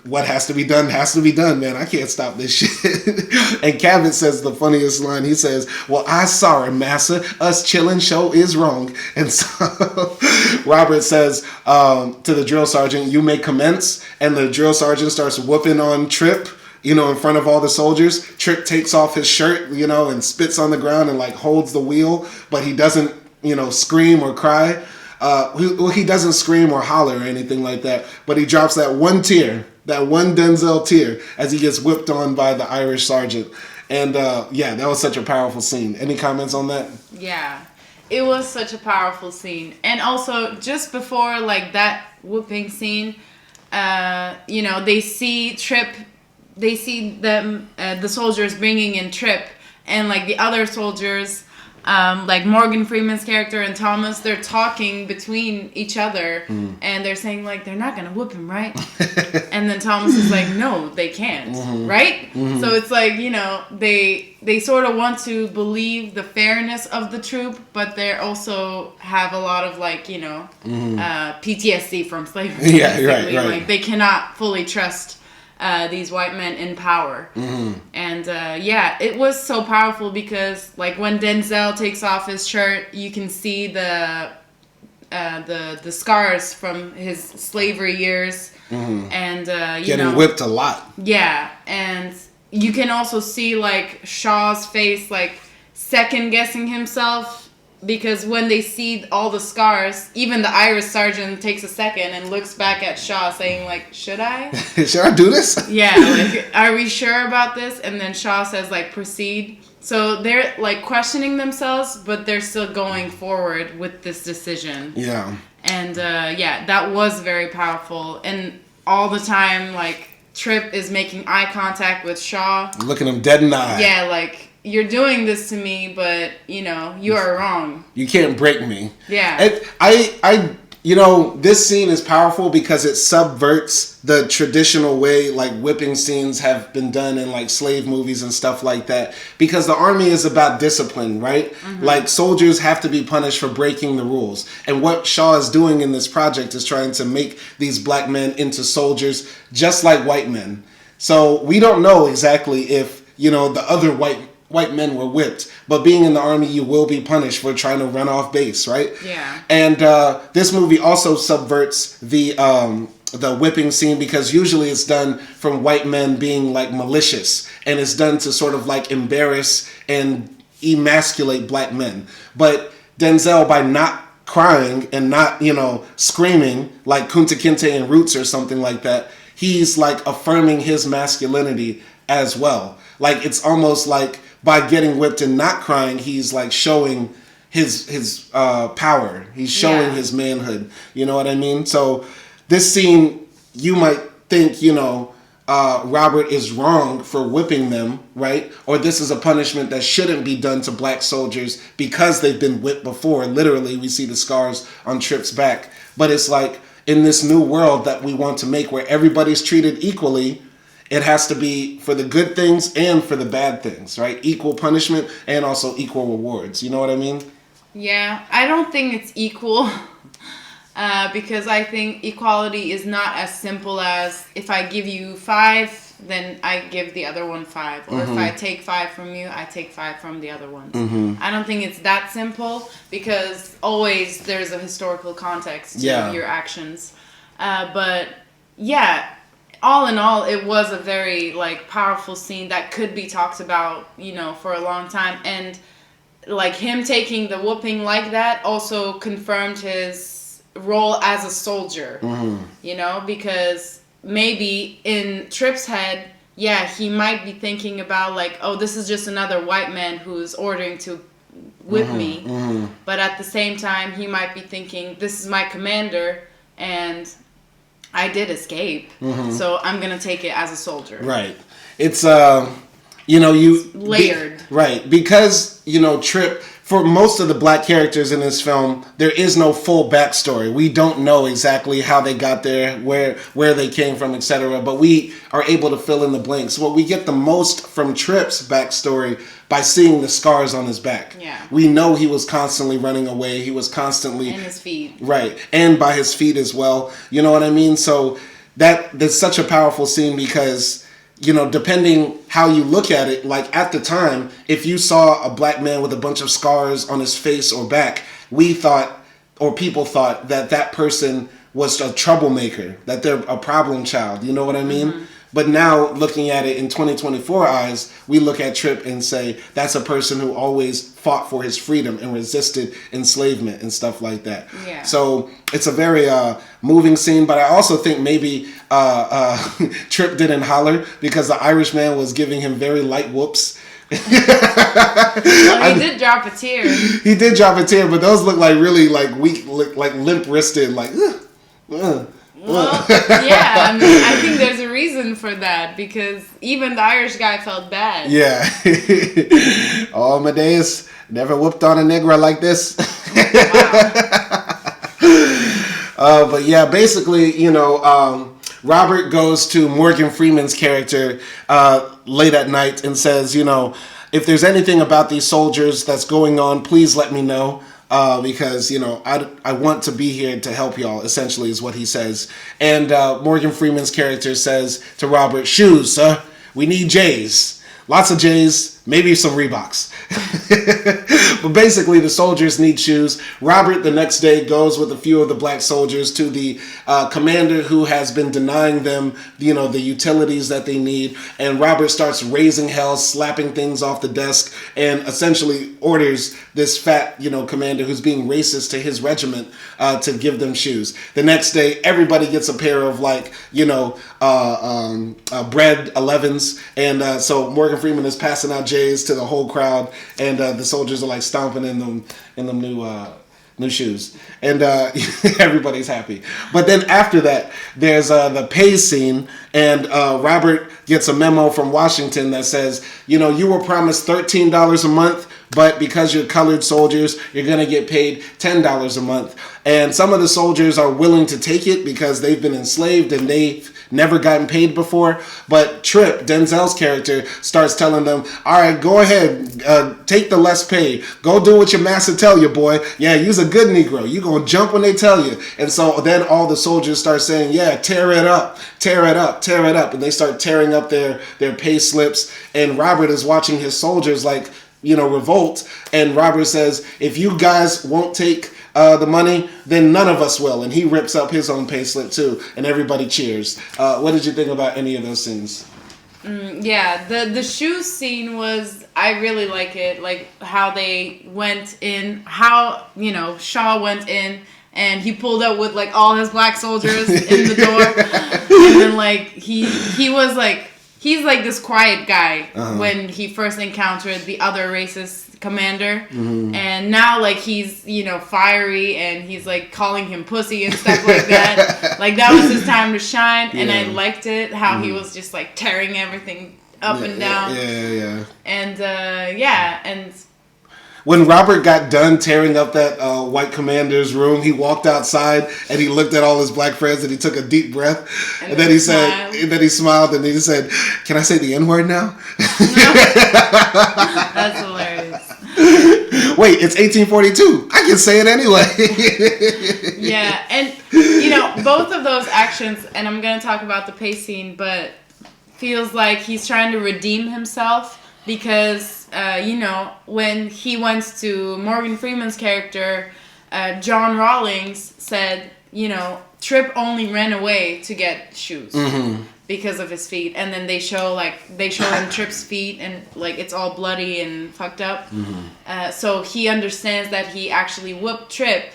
what has to be done has to be done, man. I can't stop this shit. And Cabot says the funniest line. He says, well, I sorry, massa. Us chillin' show is wrong. And so Robert says to the drill sergeant, you may commence. And the drill sergeant starts whooping on Tripp, you know, in front of all the soldiers. Tripp takes off his shirt, you know, and spits on the ground and like holds the wheel, but he doesn't, you know, scream or cry. he doesn't scream or holler or anything like that, but he drops that one tear, that one Denzel tear, as he gets whipped on by the Irish sergeant. And yeah, that was such a powerful scene. Any comments on that? Yeah, it was such a powerful scene. And also, just before like that whooping scene, you know, they see them, the soldiers bringing in Trip, and like the other soldiers, like Morgan Freeman's character and Thomas, they're talking between each other, and they're saying like, they're not gonna whoop him, right? And then Thomas is like, no, they can't, right? So it's like, you know, they sort of want to believe the fairness of the troop, but they also have a lot of like, you know, PTSD from slavery. Yeah, right. Like they cannot fully trust these white men in power. And yeah, it was so powerful because like when Denzel takes off his shirt, you can see the scars from his slavery years, and getting whipped a lot. Yeah, and you can also see like Shaw's face, like second guessing himself. Because when they see all the scars, even the Irish sergeant takes a second and looks back at Shaw saying like, should I? Should I do this? Yeah, like, are we sure about this? And then Shaw says like, proceed. So they're like questioning themselves, but they're still going forward with this decision. Yeah. And yeah, that was very powerful. And all the time, like, Trip is making eye contact with Shaw. Looking him dead in the eye. Yeah, like, you're doing this to me, but, you know, you are wrong. You can't break me. Yeah. And you know, this scene is powerful because it subverts the traditional way, like, whipping scenes have been done in, like, slave movies and stuff like that. Because the army is about discipline, right? Like, soldiers have to be punished for breaking the rules. And what Shaw is doing in this project is trying to make these black men into soldiers just like white men. So we don't know exactly if, you know, the other white men were whipped, but being in the army, you will be punished for trying to run off base, right? Yeah. And this movie also subverts the whipping scene because usually it's done from white men being like malicious, and it's done to sort of like embarrass and emasculate black men. But Denzel, by not crying and not, you know, screaming like Kunta Kinte in Roots or something like that, he's like affirming his masculinity as well. Like, it's almost like by getting whipped and not crying, he's like showing his power. He's showing his manhood. You know what I mean? So this scene, you might think, you know, Robert is wrong for whipping them, right? Or this is a punishment that shouldn't be done to black soldiers because they've been whipped before. Literally, we see the scars on Trip's back. But it's like, in this new world that we want to make where everybody's treated equally, it has to be for the good things and for the bad things, right? Equal punishment and also equal rewards. You know what I mean? Yeah, I don't think it's equal because I think equality is not as simple as if I give you 5, then I give the other one 5. Or if I take 5 from you, I take 5 from the other ones. I don't think it's that simple because always there's a historical context to your actions. But yeah, all in all, it was a very like powerful scene that could be talked about, you know, for a long time. And like him taking the whooping like that also confirmed his role as a soldier, you know, because maybe in Trip's head, yeah, he might be thinking about like, oh, this is just another white man who's ordering to whip me. But at the same time, he might be thinking, this is my commander and I did escape, so I'm gonna take it as a soldier. Right. It's you know, it's layered. Right, because you know, Trip. For most of the black characters in this film, there is no full backstory. We don't know exactly how they got there, where they came from, etc. But we are able to fill in the blanks. What we get the most from Trip's backstory by seeing the scars on his back. Yeah. We know he was constantly running away. He was constantly... And his feet. Right. And by his feet as well. You know what I mean? So that's such a powerful scene because... You know, depending how you look at it, like at the time, if you saw a black man with a bunch of scars on his face or back, we thought, or people thought, that that person was a troublemaker, that they're a problem child. You know what I mean? But now, looking at it in 2024 eyes, we look at Trip and say, that's a person who always fought for his freedom and resisted enslavement and stuff like that. Yeah. So it's a very moving scene, but I also think maybe Trip didn't holler because the Irishman was giving him very light whoops. Well, he did drop a tear. He did drop a tear, but those look like really like weak, like limp wristed, like. Well, yeah, I mean, I think there's a reason for that because even the Irish guy felt bad. Yeah. All my days, never whooped on a nigger like this. Wow. But yeah, basically, you know, Robert goes to Morgan Freeman's character late at night and says, you know, if there's anything about these soldiers that's going on, please let me know. Because, you know, I want to be here to help y'all, essentially, is what he says. And Morgan Freeman's character says to Robert, shoes, sir. We need J's. Lots of J's, maybe some Reeboks. But basically, the soldiers need shoes. Robert, the next day, goes with a few of the black soldiers to the commander who has been denying them, you know, the utilities that they need. And Robert starts raising hell, slapping things off the desk, and essentially orders this fat, you know, commander who's being racist to his regiment to give them shoes. The next day, everybody gets a pair of, like, you know, bread 11s. And so Morgan Freeman is passing out J's to the whole crowd, and the soldiers are like stomping in them new shoes, and everybody's happy. But then after that, there's the pay scene, and Robert gets a memo from Washington that says, you know, you were promised $13 a month, but because you're colored soldiers, you're going to get paid $10 a month. And some of the soldiers are willing to take it because they've been enslaved and they've never gotten paid before. But Trip, Denzel's character, starts telling them, all right, go ahead, take the less pay. Go do what your master tell you, boy. Yeah, you's a good Negro. You going to jump when they tell you. And so then all the soldiers start saying, yeah, tear it up, tear it up, tear it up. And they start tearing up their pay slips. And Robert is watching his soldiers, like, you know, revolt. And Robert says, if you guys won't take the money, then none of us will. And he rips up his own pay slip too, and everybody cheers. What did you think about any of those scenes? Yeah, the shoes scene was, I really like it, like how they went in, how, you know, Shaw went in and he pulled up with like all his black soldiers in the door, and then like he was like, he's like this quiet guy when he first encountered the other racist commander, and now like he's, you know, fiery, and he's like calling him pussy and stuff like that. Like that was his time to shine, and I liked it how he was just like tearing everything up and down. And and when Robert got done tearing up that white commander's room, he walked outside and he looked at all his black friends and he took a deep breath, and then he said, and then he smiled and he said, "Can I say the N-word now?" That's hilarious. Wait, it's 1842. I can say it anyway. Yeah, and you know, both of those actions, and I'm gonna talk about the pay scene, but feels like he's trying to redeem himself. Because, you know, when he went to Morgan Freeman's character, John Rawlings said, you know, Trip only ran away to get shoes because of his feet. And then they show him Trip's feet and, like, it's all bloody and fucked up. So he understands that he actually whooped Trip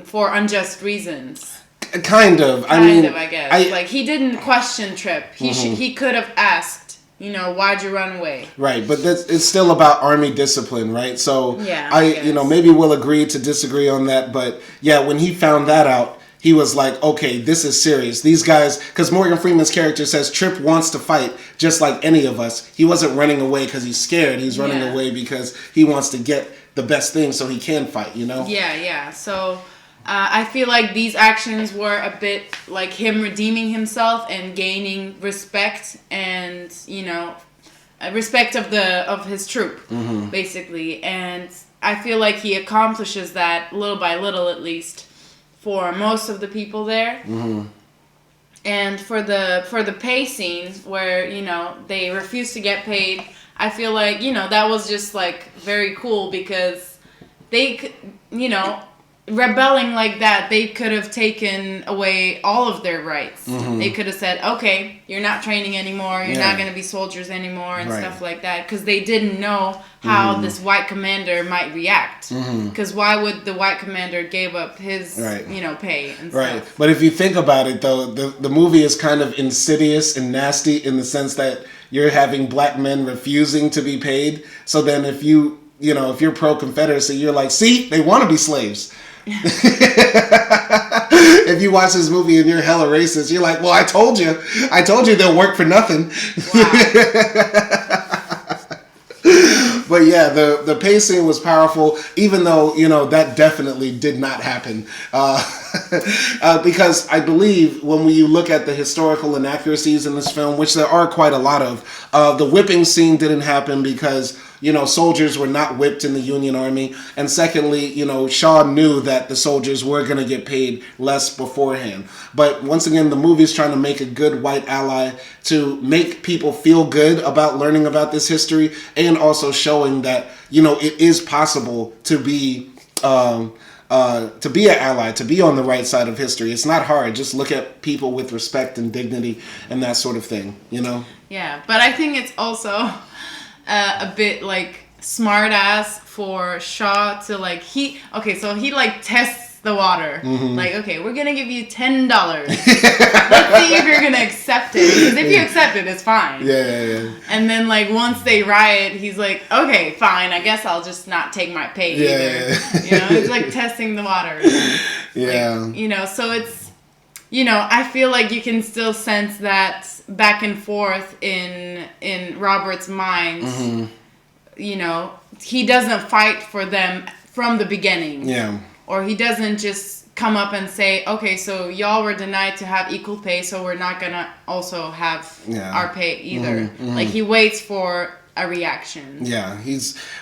for unjust reasons. Kind of. I guess. Like, he didn't question Trip. He could have asked, you know, why'd you run away? Right, but it's still about army discipline, right? So you know, maybe we'll agree to disagree on that, but yeah, when he found that out, he was like, okay, this is serious. These guys, because Morgan Freeman's character says Trip wants to fight just like any of us. He wasn't running away because he's scared. He's running away because he wants to get the best thing so he can fight, you know? Yeah. So I feel like these actions were a bit like him redeeming himself and gaining respect, and, you know, respect of his troop, basically. And I feel like he accomplishes that little by little, at least, for most of the people there. And for the pay scene where, you know, they refuse to get paid, I feel like, you know, that was just like very cool because they, you know, rebelling like that, they could have taken away all of their rights. They could have said, okay, you're not training anymore, you're not going to be soldiers anymore, and stuff like that, because they didn't know how this white commander might react. Because why would the white commander give up his, pay and stuff? But if you think about it, though, the movie is kind of insidious and nasty in the sense that you're having black men refusing to be paid. So then if if you're pro-Confederacy, you're like, see, they want to be slaves. If you watch this movie and you're hella racist, you're like, well, I told you they'll work for nothing. But yeah, the pacing was powerful, even though, that definitely did not happen. Because I believe when you look at the historical inaccuracies in this film, which there are quite a lot of, the whipping scene didn't happen because, soldiers were not whipped in the Union Army. And secondly, Shaw knew that the soldiers were going to get paid less beforehand. But once again, the movie's trying to make a good white ally to make people feel good about learning about this history, and also showing that, it is possible to be an ally, to be on the right side of history. It's not hard. Just look at people with respect and dignity and that sort of thing, Yeah, but I think it's also a bit like smart ass for Shaw to he tests the water. Like, okay, we're gonna give you $10. Let's see if you're gonna accept it, because if you accept it, it's fine. Yeah. And then once they riot, he's like, okay, fine, I guess I'll just not take my pay either. It's like testing the water. Yeah. So it's, I feel like you can still sense that back and forth in Robert's mind. He doesn't fight for them from the beginning. Yeah. Or he doesn't just come up and say, okay, so y'all were denied to have equal pay, so we're not going to also have our pay either. He waits for a reaction. Yeah,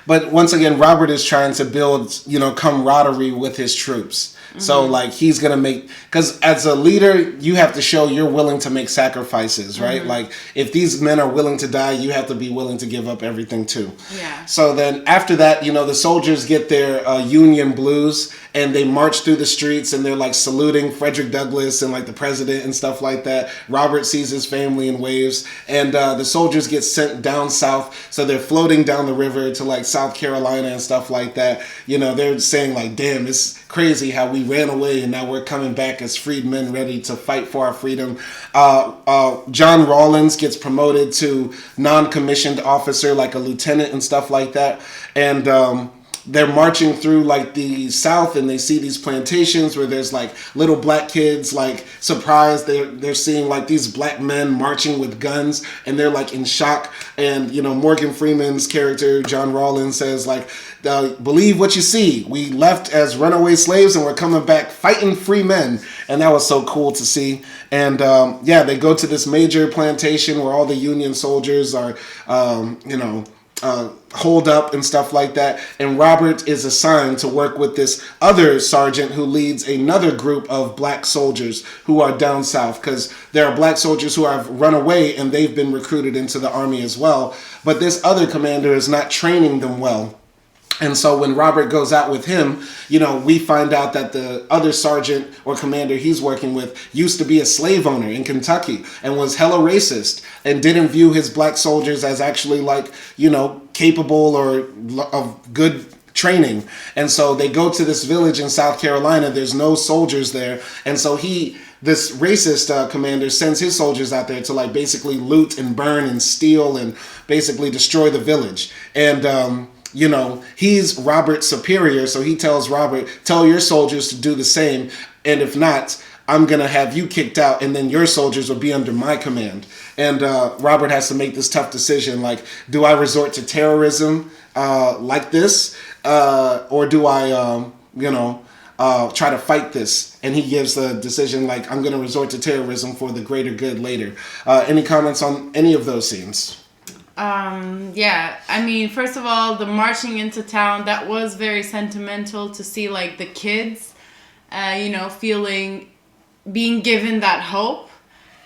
but once again, Robert is trying to build, camaraderie with his troops. So, he's going to because as a leader, you have to show you're willing to make sacrifices, right? If these men are willing to die, you have to be willing to give up everything too. Yeah. So then after that, the soldiers get their Union blues, and they march through the streets, and they're saluting Frederick Douglass and the president and stuff like that. Robert sees his family and waves, and the soldiers get sent down south. So they're floating down the river to South Carolina and stuff like that. They're saying damn, it's crazy how we ran away and now we're coming back as freedmen ready to fight for our freedom. John Rawlins gets promoted to non-commissioned officer, a lieutenant and stuff like that. And they're marching through the South, and they see these plantations where there's little black kids surprised they're seeing these black men marching with guns, and they're in shock. And Morgan Freeman's character John Rawlins says believe what you see, we left as runaway slaves and we're coming back fighting free men. And that was so cool to see. And they go to this major plantation where all the Union soldiers are hold up and stuff like that. And Robert is assigned to work with this other sergeant who leads another group of black soldiers who are down south, because there are black soldiers who have run away and they've been recruited into the army as well. But this other commander is not training them well. And so when Robert goes out with him, we find out that the other sergeant or commander he's working with used to be a slave owner in Kentucky and was hella racist and didn't view his black soldiers as actually capable or of good training. And so they go to this village in South Carolina. There's no soldiers there. And so this racist commander sends his soldiers out there to basically loot and burn and steal and basically destroy the village. And, he's Robert's superior, so he tells Robert, tell your soldiers to do the same, and if not, I'm going to have you kicked out, and then your soldiers will be under my command. And Robert has to make this tough decision, do I resort to terrorism like this, or do I, try to fight this? And he gives the decision, I'm going to resort to terrorism for the greater good later. Any comments on any of those scenes? First of all, the marching into town, that was very sentimental to see the kids, being given that hope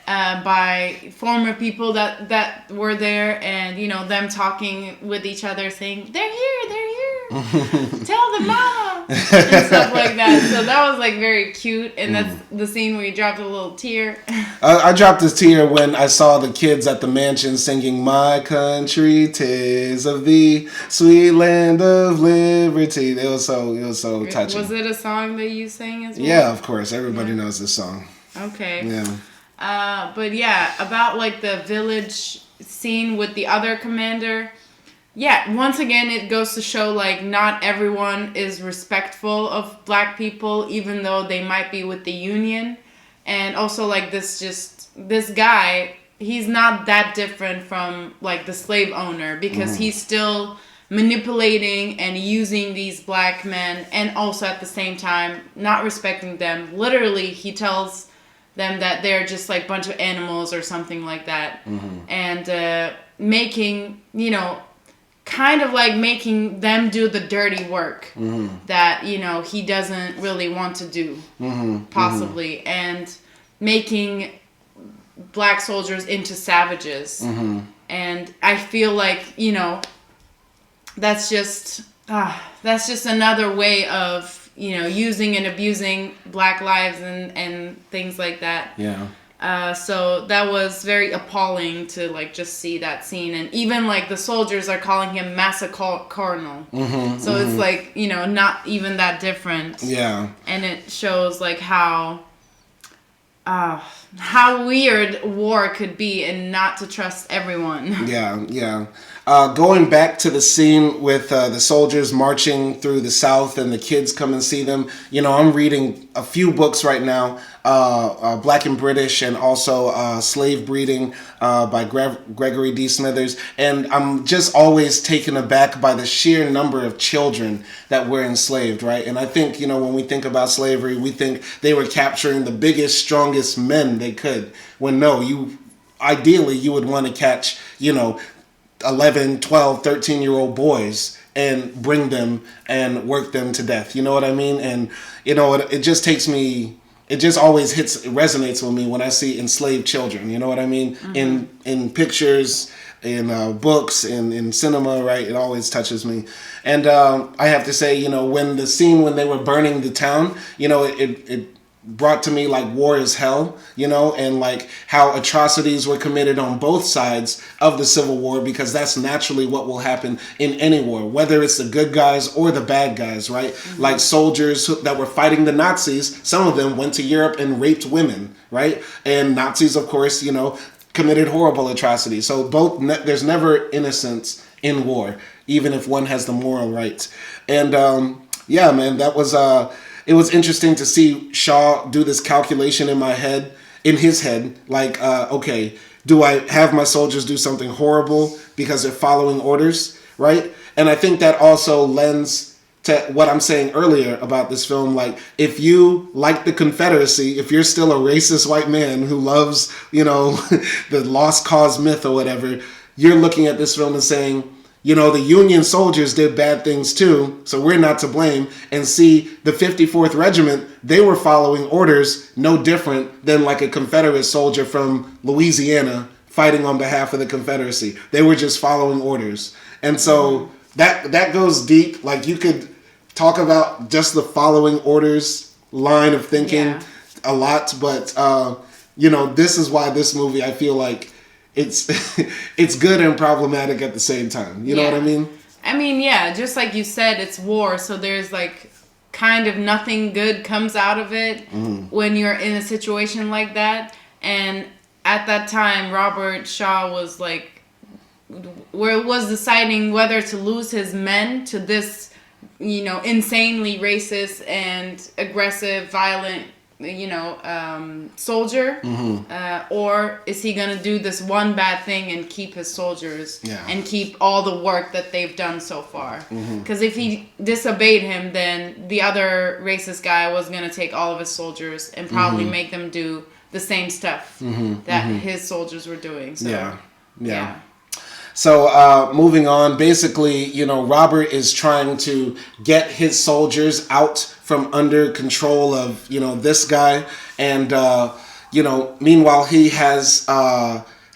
by former people that were there, and them talking with each other saying, they're here, Tell the mama and stuff like that. So that was like very cute, and that's the scene where he dropped a little tear. I dropped a tear when I saw the kids at the mansion singing "My Country, 'Tis of Thee, Sweet Land of Liberty." It was so touching. Was it a song that you sang as well? Yeah, of course. Everybody knows this song. Okay. Yeah. But yeah, about like the village scene with the other commander. Yeah, once again, it goes to show, like, not everyone is respectful of black people, even though they might be with the Union. And also, like, this guy, he's not that different from, like, the slave owner, because he's still manipulating and using these black men, and also at the same time, not respecting them. Literally, he tells them that they're just, like, a bunch of animals or something like that. And making, you know, kind of like making them do the dirty work that, you know, he doesn't really want to do, possibly, and making black soldiers into savages. And I feel like, you know, that's just another way of, you know, using and abusing black lives and things like that. Yeah. So that was very appalling to, like, just see that scene. And even, like, the soldiers are calling him Massa Colonel. So it's, like, you know, not even that different. Yeah. And it shows, like, how weird war could be and not to trust everyone. Yeah. Going back to the scene with the soldiers marching through the South and the kids come and see them, you know, I'm reading a few books right now, Black and British, and also Slave Breeding by Gregory D. Smithers, and I'm just always taken aback by the sheer number of children that were enslaved, right? And I think, you know, when we think about slavery, we think they were capturing the biggest, strongest men they could, when no, ideally you would want to catch, you know, 11, 12, 13-year-old boys and bring them and work them to death. You know what I mean? And, you know, it just always resonates with me when I see enslaved children. You know what I mean? In pictures, in books, in cinema, right? It always touches me. And I have to say, you know, when they were burning the town, you know, it brought to me, like, war is hell, you know, and, like, how atrocities were committed on both sides of the Civil War, because that's naturally what will happen in any war, whether it's the good guys or the bad guys, right? Like soldiers that were fighting the Nazis, some of them went to Europe and raped women, right? And Nazis, of course, you know, committed horrible atrocities. So there's never innocence in war, even if one has the moral right. And yeah, man, that was it was interesting to see Shaw do this calculation in his head, like, okay, do I have my soldiers do something horrible because they're following orders, right? And I think that also lends to what I'm saying earlier about this film. Like, if you like the Confederacy, if you're still a racist white man who loves, you know, the lost cause myth or whatever, you're looking at this film and saying, you know, the Union soldiers did bad things too, so we're not to blame. And see, the 54th Regiment, they were following orders no different than, like, a Confederate soldier from Louisiana fighting on behalf of the Confederacy. They were just following orders. And so that goes deep. Like, you could talk about just the following orders line of thinking a lot, but, you know, this is why this movie, I feel like, it's good and problematic at the same time. You know what I mean? I mean, yeah, just like you said, it's war, so there's, like, kind of nothing good comes out of it when you're in a situation like that. And at that time, Robert Shaw was, like, was deciding whether to lose his men to this, you know, insanely racist and aggressive, violent, you know, soldier, or is he gonna do this one bad thing and keep his soldiers and keep all the work that they've done so far? Because if he disobeyed him, then the other racist guy was gonna take all of his soldiers and probably make them do the same stuff that his soldiers were doing. So, yeah. So moving on, basically, you know, Robert is trying to get his soldiers out from under control of, you know, this guy. And, you know, meanwhile, he has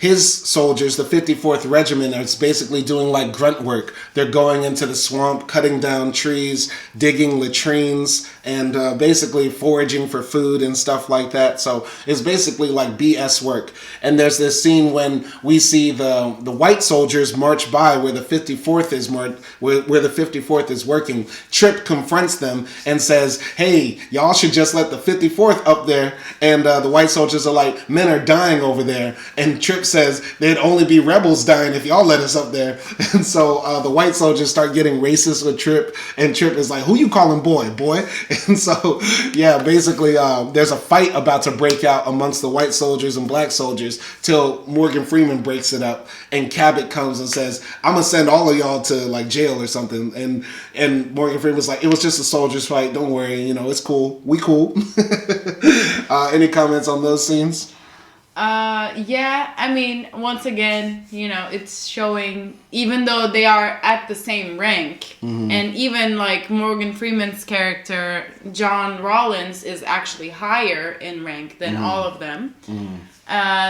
his soldiers, the 54th Regiment, are basically doing like grunt work. They're going into the swamp, cutting down trees, digging latrines, and basically foraging for food and stuff like that. So it's basically like BS work. And there's this scene when we see the white soldiers march by where the 54th is where the 54th is working. Trip confronts them and says, "Hey, y'all should just let the 54th up there." And the white soldiers are like, "Men are dying over there." And Trip says, "There'd only be rebels dying if y'all let us up there." And so the white soldiers start getting racist with Trip, and Trip is like, "Who you calling boy?" And so, yeah, basically there's a fight about to break out amongst the white soldiers and black soldiers till Morgan Freeman breaks it up, and Cabot comes and says, "I'm gonna send all of y'all to like jail or something." And Morgan Freeman's like, "It was just a soldiers fight. Don't worry. You know, it's cool. We cool." Any comments on those scenes? Yeah, I mean, once again, you know, it's showing, even though they are at the same rank, and even like Morgan Freeman's character, John Rawlins, is actually higher in rank than all of them.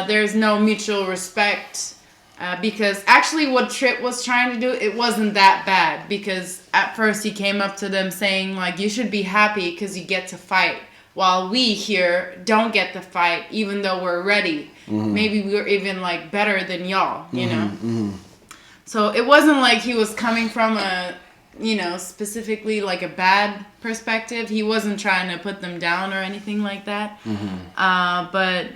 There's no mutual respect, because actually what Trip was trying to do, it wasn't that bad, because at first he came up to them saying like, "You should be happy because you get to fight, while we here don't get to fight, even though we're ready. Maybe we're even like better than y'all, you know?" So it wasn't like he was coming from a, you know, specifically like a bad perspective. He wasn't trying to put them down or anything like that. But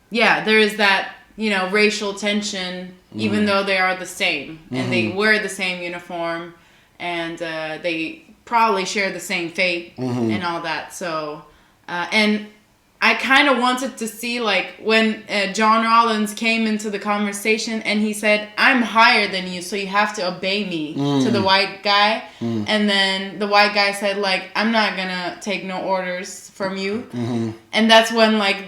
yeah, there is that, you know, racial tension, even though they are the same and they wear the same uniform and they probably share the same fate and all that. So, and I kind of wanted to see, like, when John Rawlins came into the conversation and he said, "I'm higher than you, so you have to obey me," to the white guy. And then the white guy said, like, "I'm not gonna take no orders from you." And that's when, like,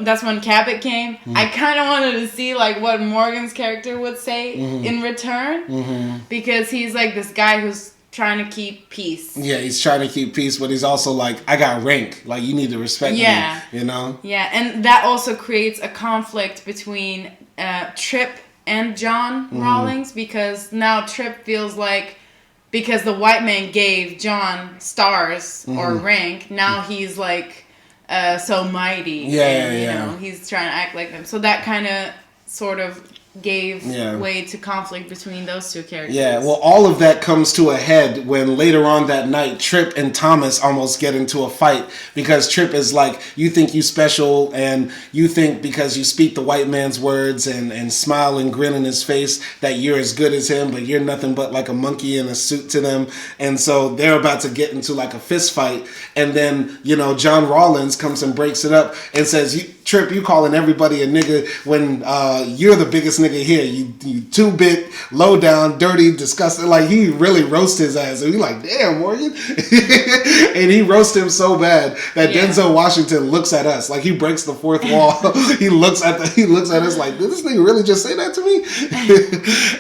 that's when Cabot came. I kind of wanted to see, like, what Morgan's character would say in return. Because he's, like, this guy who's trying to keep peace. Yeah, he's trying to keep peace, but he's also like, "I got rank. Like, you need to respect me." You know? Yeah, and that also creates a conflict between Trip and John Rawlins, because now Trip feels like, because the white man gave John stars or rank, now he's like so mighty. And, you know, he's trying to act like them. So that kind of sort of gave way to conflict between those two characters. Yeah, well, all of that comes to a head when later on that night, Trip and Thomas almost get into a fight, because Trip is like, "You think you special, and you think because you speak the white man's words and smile and grin in his face that you're as good as him, but you're nothing but like a monkey in a suit to them." And so they're about to get into like a fist fight, and then, you know, John Rawlins comes and breaks it up and says, "Trip, you calling everybody a nigga when you're the biggest nigga here. You two-bit, low down, dirty, disgusting." Like, he really roasts his ass. And he's like, "Damn, Morgan." And he roasts him so bad that Denzel Washington looks at us. Like, he breaks the fourth wall. He looks at us like, "Did this nigga really just say that to me?"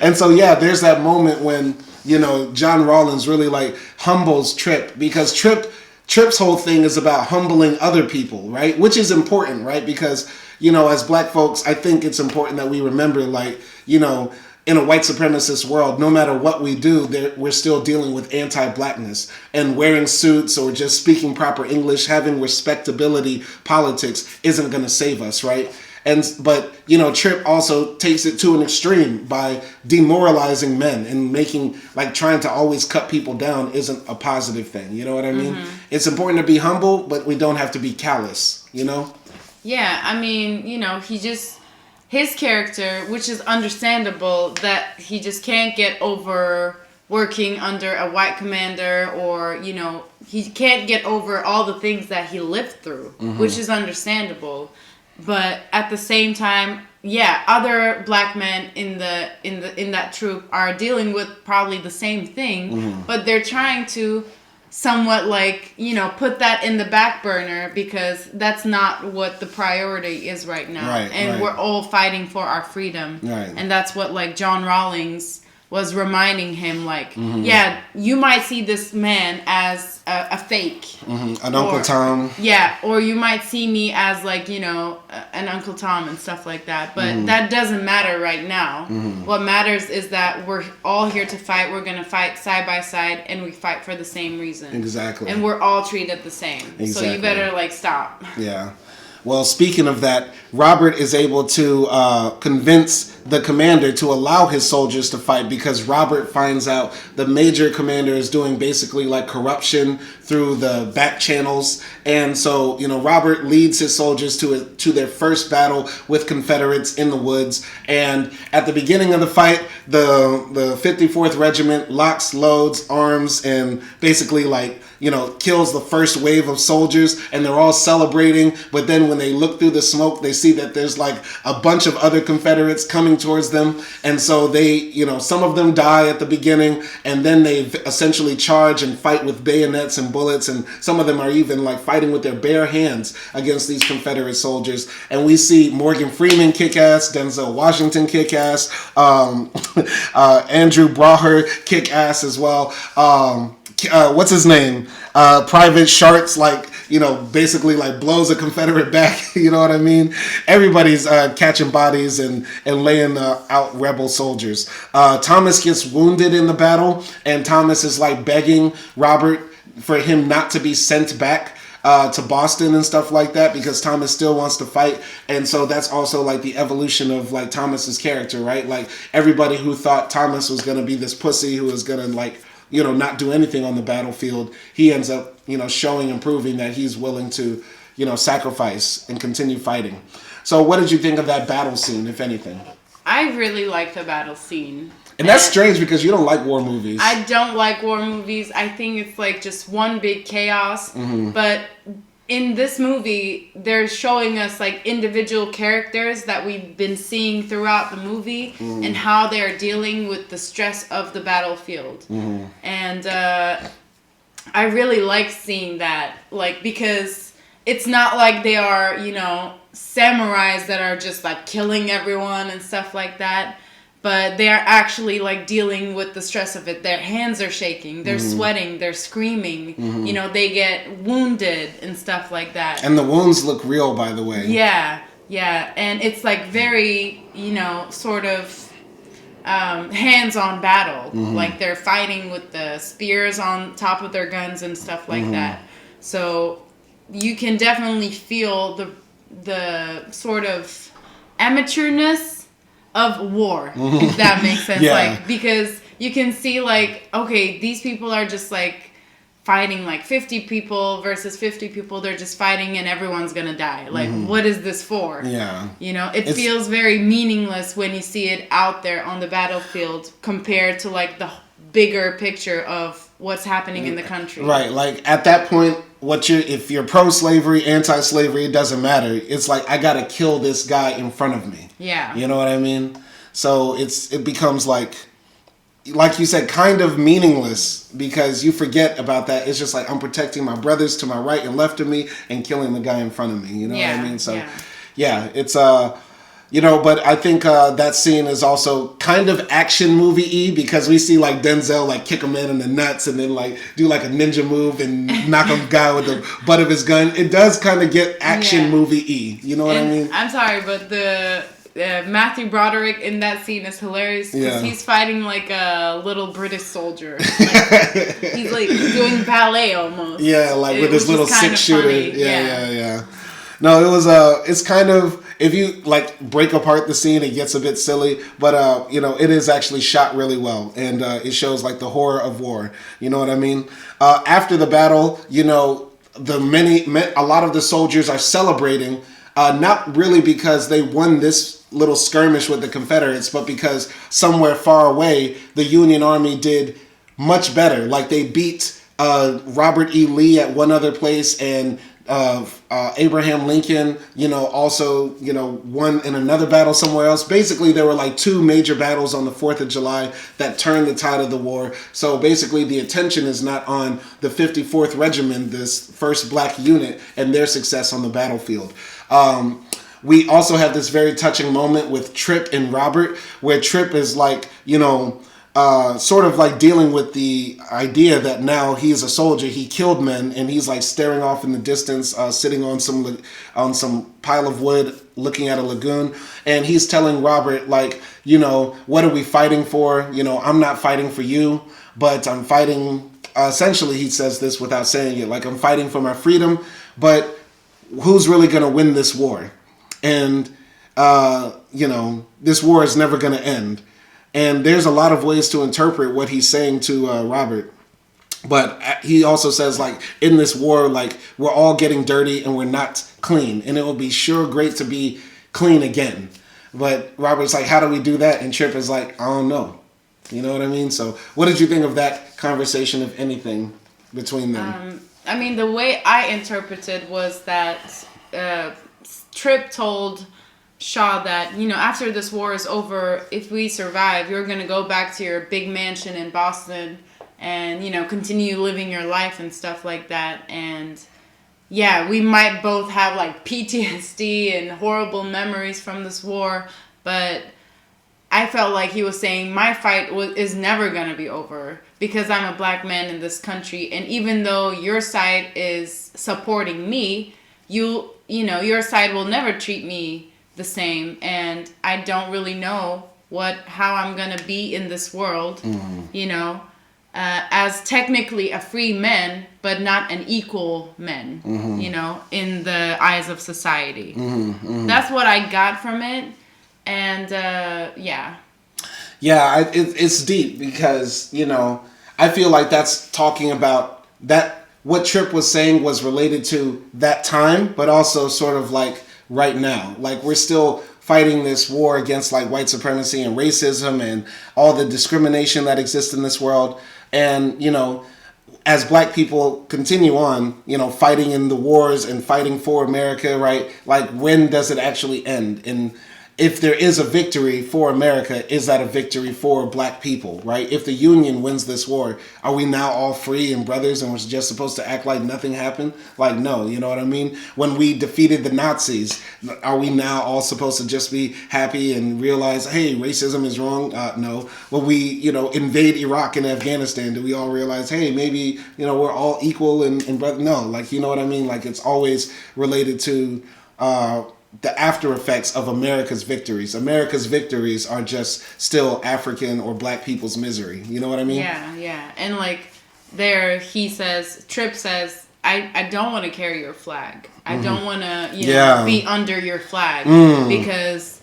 And so, yeah, there's that moment when, you know, John Rawlins really like humbles Trip, because Trip's whole thing is about humbling other people, right? Which is important, right? Because, you know, as black folks, I think it's important that we remember, like, you know, in a white supremacist world, no matter what we do, we're still dealing with anti-blackness. And wearing suits or just speaking proper English, having respectability politics isn't going to save us, right? But, you know, Trip also takes it to an extreme by demoralizing men and making, like, trying to always cut people down isn't a positive thing. You know what I mean? It's important to be humble, but we don't have to be callous, you know? Yeah, I mean, you know, his character, which is understandable, that he just can't get over working under a white commander, or, you know, he can't get over all the things that he lived through, which is understandable. But at the same time, yeah, other black men in that troop are dealing with probably the same thing, but they're trying to somewhat, like, you know, put that in the back burner, because that's not what the priority is right now. We're all fighting for our freedom. And that's what, like, John Rawlins was reminding him, like, yeah, you might see this man as a fake. An Uncle Tom. Yeah, or you might see me as, like, you know, an Uncle Tom and stuff like that. But that doesn't matter right now. What matters is that we're all here to fight. We're going to fight side by side, and we fight for the same reason. Exactly. And we're all treated the same. Exactly. So you better, like, stop. Yeah. Well, speaking of that, Robert is able to convince the commander to allow his soldiers to fight, because Robert finds out the major commander is doing basically like corruption through the back channels. And so, you know, Robert leads his soldiers to their first battle with Confederates in the woods. And at the beginning of the fight, the 54th Regiment locks, loads, arms, and basically, like, you know, kills the first wave of soldiers, and they're all celebrating. But then when they look through the smoke, they see that there's like a bunch of other Confederates coming towards them. And so they, you know, some of them die at the beginning, and then they essentially charge and fight with bayonets and bullets. And some of them are even like fighting with their bare hands against these Confederate soldiers. And we see Morgan Freeman kick ass, Denzel Washington kick ass, Andrew Braher kick ass as well. What's his name? Private Sharks, like, you know, basically like blows a Confederate back. You know what I mean? Everybody's catching bodies and laying out rebel soldiers. Thomas gets wounded in the battle, and Thomas is like begging Robert for him not to be sent back to Boston and stuff like that, because Thomas still wants to fight. And so that's also like the evolution of like Thomas's character, right? Like, everybody who thought Thomas was going to be this pussy who was going to, like, you know, not do anything on the battlefield, he ends up, you know, showing and proving that he's willing to, you know, sacrifice and continue fighting. So what did you think of that battle scene, if anything? I really like the battle scene. And that's strange, because you don't like war movies. I don't like war movies. I think it's like just one big chaos. But in this movie, they're showing us like individual characters that we've been seeing throughout the movie and how they're dealing with the stress of the battlefield. And I really like seeing that, like, because it's not like they are, you know, samurais that are just like killing everyone and stuff like that. But they are actually like dealing with the stress of it. Their hands are shaking, they're sweating, they're screaming. You know, they get wounded and stuff like that. And the wounds look real, by the way. Yeah, yeah. And it's like very, you know, sort of hands-on battle. Like, they're fighting with the spears on top of their guns and stuff like that. So you can definitely feel the sort of amateurness of war, if that makes sense. Like, because you can see, like, okay, these people are just like fighting like 50 people versus 50 people. They're just fighting and everyone's gonna die. Like, what is this for? Yeah. You know, it feels very meaningless when you see it out there on the battlefield compared to like the bigger picture of what's happening in the country. Right. Like, at that point, if you're pro-slavery, anti-slavery, it doesn't matter. It's like, I gotta kill this guy in front of me. Yeah. You know what I mean? So it becomes like you said, kind of meaningless, because you forget about that. It's just like, I'm protecting my brothers to my right and left of me and killing the guy in front of me. You know what I mean? So yeah, it's you know, but I think that scene is also kind of action movie-y, because we see like Denzel like kick a man in the nuts and then like do like a ninja move and knock a guy with the butt of his gun. It does kind of get action movie-y. You know what I mean? I'm sorry, but the Matthew Broderick in that scene is hilarious, because he's fighting like a little British soldier. Like, he's like doing ballet almost. Yeah, like with his little 6-shooter. Yeah. No, it was it's kind of, if you like break apart the scene, it gets a bit silly, but you know, it is actually shot really well, and it shows like the horror of war. You know what I mean? After the battle, you know, a lot of the soldiers are celebrating, not really because they won this little skirmish with the Confederates, but because somewhere far away, the Union Army did much better. Like, they beat Robert E. Lee at one other place, and Abraham Lincoln, you know, also, you know, won in another battle somewhere else. Basically, there were like 2 major battles on the 4th of July that turned the tide of the war. So basically, the attention is not on the 54th Regiment, this first black unit, and their success on the battlefield. We also have this very touching moment with Tripp and Robert, where Tripp is like, you know, sort of like dealing with the idea that now he's a soldier, he killed men, and he's like staring off in the distance, sitting on some pile of wood, looking at a lagoon, and he's telling Robert, like, you know, what are we fighting for? You know, I'm not fighting for you, but I'm fighting. Essentially, he says this without saying it, like, I'm fighting for my freedom, but who's really going to win this war? And you know, this war is never going to end. And there's a lot of ways to interpret what he's saying to Robert. But he also says, like, in this war, like, we're all getting dirty and we're not clean. And it will be sure great to be clean again. But Robert's like, how do we do that? And Trip is like, I don't know. You know what I mean? So what did you think of that conversation, if anything, between them? I mean, the way I interpreted was that Trip told Shaw that, you know, after this war is over, if we survive, you're going to go back to your big mansion in Boston and, you know, continue living your life and stuff like that. And yeah, we might both have like PTSD and horrible memories from this war, but I felt like he was saying my fight is never going to be over because I'm a black man in this country. And even though your side is supporting me, you know, your side will never treat me the same, and I don't really know how I'm gonna be in this world, you know, as technically a free man, but not an equal man, you know, in the eyes of society. That's what I got from it, and yeah, it's deep because, you know, I feel like that's talking about that. What Trip was saying was related to that time, but also sort of like right now. Like, we're still fighting this war against like white supremacy and racism and all the discrimination that exists in this world. And, you know, as black people continue on, you know, fighting in the wars and fighting for America, right? Like, when does it actually end? And if there is a victory for America, is that a victory for black people, right? If the Union wins this war, are we now all free and brothers and we're just supposed to act like nothing happened? Like, no, you know what I mean? When we defeated the Nazis, are we now all supposed to just be happy and realize, hey, racism is wrong? No. When we, you know, invade Iraq and Afghanistan, do we all realize, hey, maybe, you know, we're all equal and brother? No, like, you know what I mean? Like, it's always related to the after effects of America's victories. America's victories are just still African or black people's misery. You know what I mean? Yeah. And like Trip says, I don't want to carry your flag. I don't want to, you know, be under your flag because,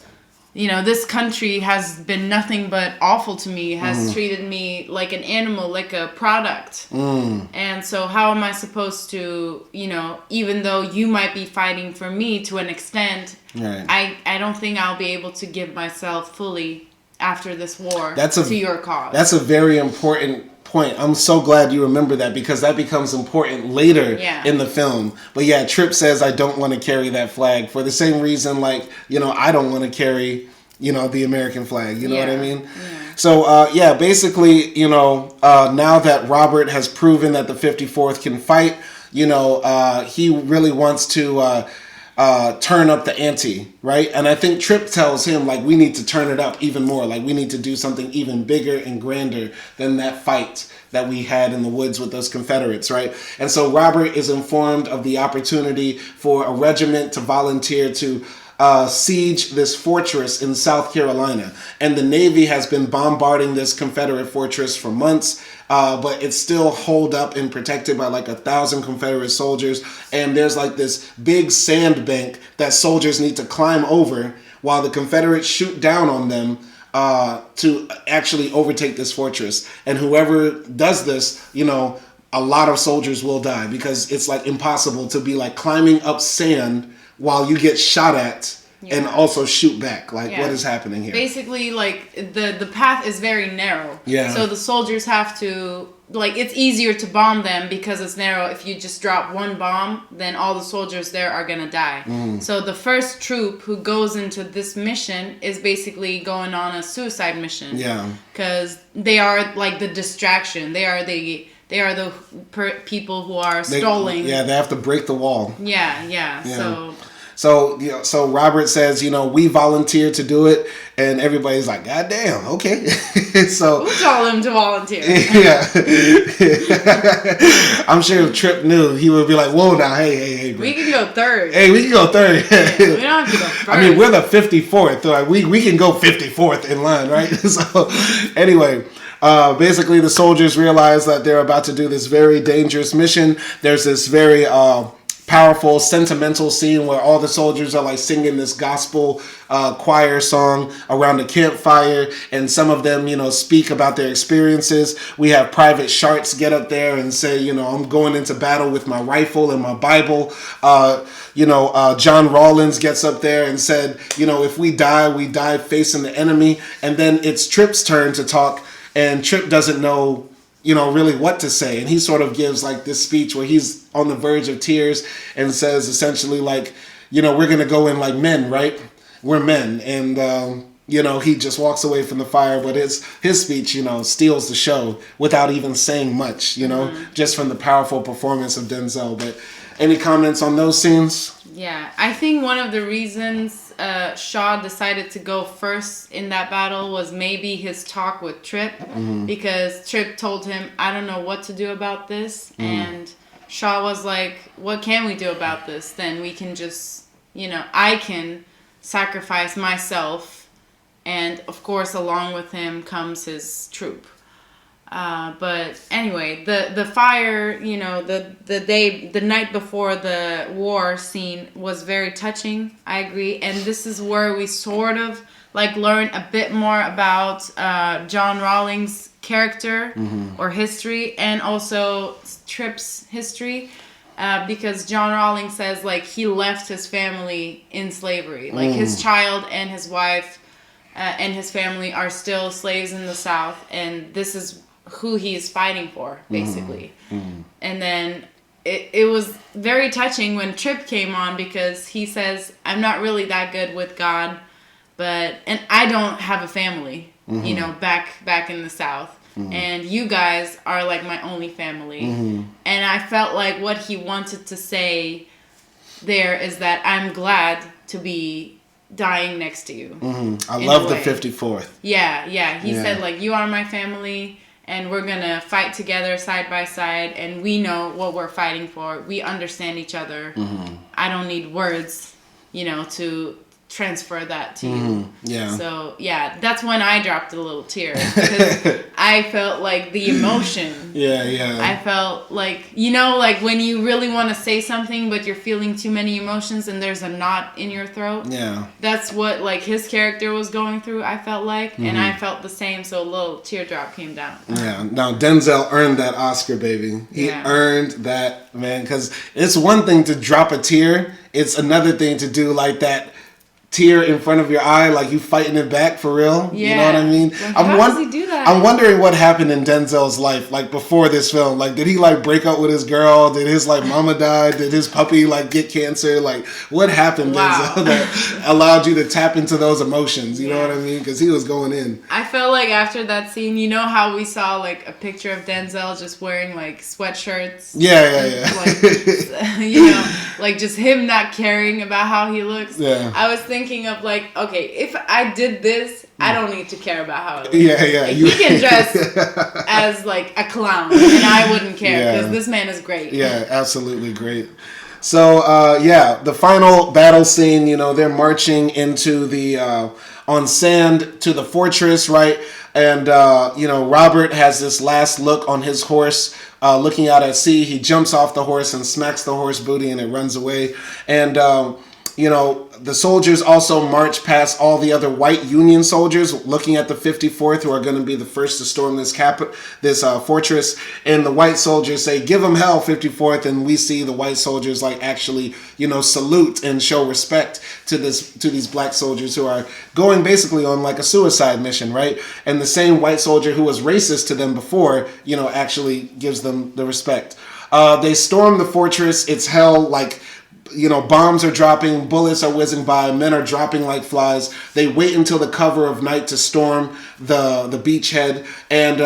you know, this country has been nothing but awful to me, has treated me like an animal, like a product. And so how am I supposed to, you know, even though you might be fighting for me to an extent, right. I don't think I'll be able to give myself fully after this war to your cause. That's a very important point. I'm so glad you remember that because that becomes important later in the film. But yeah, Trip says, I don't want to carry that flag for the same reason, like, you know, I don't want to carry, you know, the American flag. You know what I mean? Yeah. So, basically, you know, now that Robert has proven that the 54th can fight, you know, he really wants to turn up the ante, right? And I think Trip tells him, like, we need to turn it up even more. Like, we need to do something even bigger and grander than that fight that we had in the woods with those Confederates, right? And so Robert is informed of the opportunity for a regiment to volunteer to siege this fortress in South Carolina. And the Navy has been bombarding this Confederate fortress for months, but it's still holed up and protected by like 1,000 Confederate soldiers. And there's like this big sandbank that soldiers need to climb over while the Confederates shoot down on them to actually overtake this fortress. And whoever does this, you know, a lot of soldiers will die because it's like impossible to be like climbing up sand while you get shot at and also shoot back. Like, what is happening here? Basically, like, the path is very narrow. Yeah. So the soldiers have to, like, it's easier to bomb them because it's narrow. If you just drop one bomb, then all the soldiers there are gonna die. So the first troop who goes into this mission is basically going on a suicide mission. Yeah. Because they are, like, the distraction. They are the people who are stalling. They have to break the wall. Yeah. So So, so Robert says, we volunteer to do it, and everybody's like, God damn, okay. So who told him to volunteer? Yeah. I'm sure if Trip knew, he would be like, whoa, now, hey, bro. We can go third. Hey, we can go third. We don't have to go first. I mean, we're the 54th. Like, we can go 54th in line, right? So, anyway. Basically, the soldiers realize that they're about to do this very dangerous mission. There's this very powerful, sentimental scene where all the soldiers are like singing this gospel choir song around a campfire, and some of them, speak about their experiences. We have Private Sharts get up there and say, I'm going into battle with my rifle and my Bible. John Rawlins gets up there and said, if we die facing the enemy. And then it's Trip's turn to talk. And Trip doesn't know, really what to say. And he sort of gives like this speech where he's on the verge of tears and says essentially like, we're going to go in like men, right? We're men. And, he just walks away from the fire. But his speech, steals the show without even saying much, just from the powerful performance of Denzel. But any comments on those scenes? Yeah, I think one of the reasons Shaw decided to go first in that battle was maybe his talk with Trip, because Trip told him, I don't know what to do about this. And Shaw was like, what can we do about this? Then we can just, I can sacrifice myself. And of course, along with him comes his troop. But anyway, the fire, the night before the war scene was very touching. I agree. And this is where we sort of like learn a bit more about John Rawlings' character or history, and also Trip's history. Because John Rawlings says like he left his family in slavery, like his child and his wife and his family are still slaves in the South, and this is who he is fighting for, basically. And then it was very touching when Trip came on, because he says, I'm not really that good with God, and I don't have a family, back in the South. And you guys are like my only family. And I felt like what he wanted to say there is that I'm glad to be dying next to you. I love the 54th. Yeah. He said like, you are my family, and we're going to fight together side by side, and we know what we're fighting for. We understand each other. I don't need words, to transfer that to you. Yeah. So, that's when I dropped a little tear, because I felt like the emotion. Yeah. I felt like, like when you really want to say something, but you're feeling too many emotions and there's a knot in your throat. Yeah. That's what like his character was going through, I felt like. And I felt the same, so a little teardrop came down. Yeah. Now, Denzel earned that Oscar, baby. He earned that, man, because it's one thing to drop a tear. It's another thing to do like that tear in front of your eye, like you fighting it back for real. Yeah. You know what I mean? Like, how does he do that? I'm wondering what happened in Denzel's life, like before this film. Like, did he like break up with his girl? Did his like mama die? Did his puppy like get cancer? Like, what happened, Denzel, that allowed you to tap into those emotions? You know what I mean? Because he was going in. I felt like after that scene, you know how we saw like a picture of Denzel just wearing like sweatshirts? Yeah. Like, like just him not caring about how he looks. Yeah. I was thinking of like, okay, if I did this, I don't need to care about how it looks. Yeah. Like, he can dress as like a clown, and I wouldn't care, because this man is great. Yeah, absolutely great. So, the final battle scene, they're marching into the, on sand to the fortress, right? And, Robert has this last look on his horse, looking out at sea. He jumps off the horse and smacks the horse booty, and it runs away. And, the soldiers also march past all the other white Union soldiers, looking at the 54th, who are going to be the first to storm this fortress. And the white soldiers say, "Give them hell, 54th." And we see the white soldiers like actually, salute and show respect to these black soldiers who are going basically on like a suicide mission, right? And the same white soldier who was racist to them before, actually gives them the respect. They storm the fortress. It's hell, like bombs are dropping, bullets are whizzing by, men are dropping like flies. They wait until the cover of night to storm the beachhead, and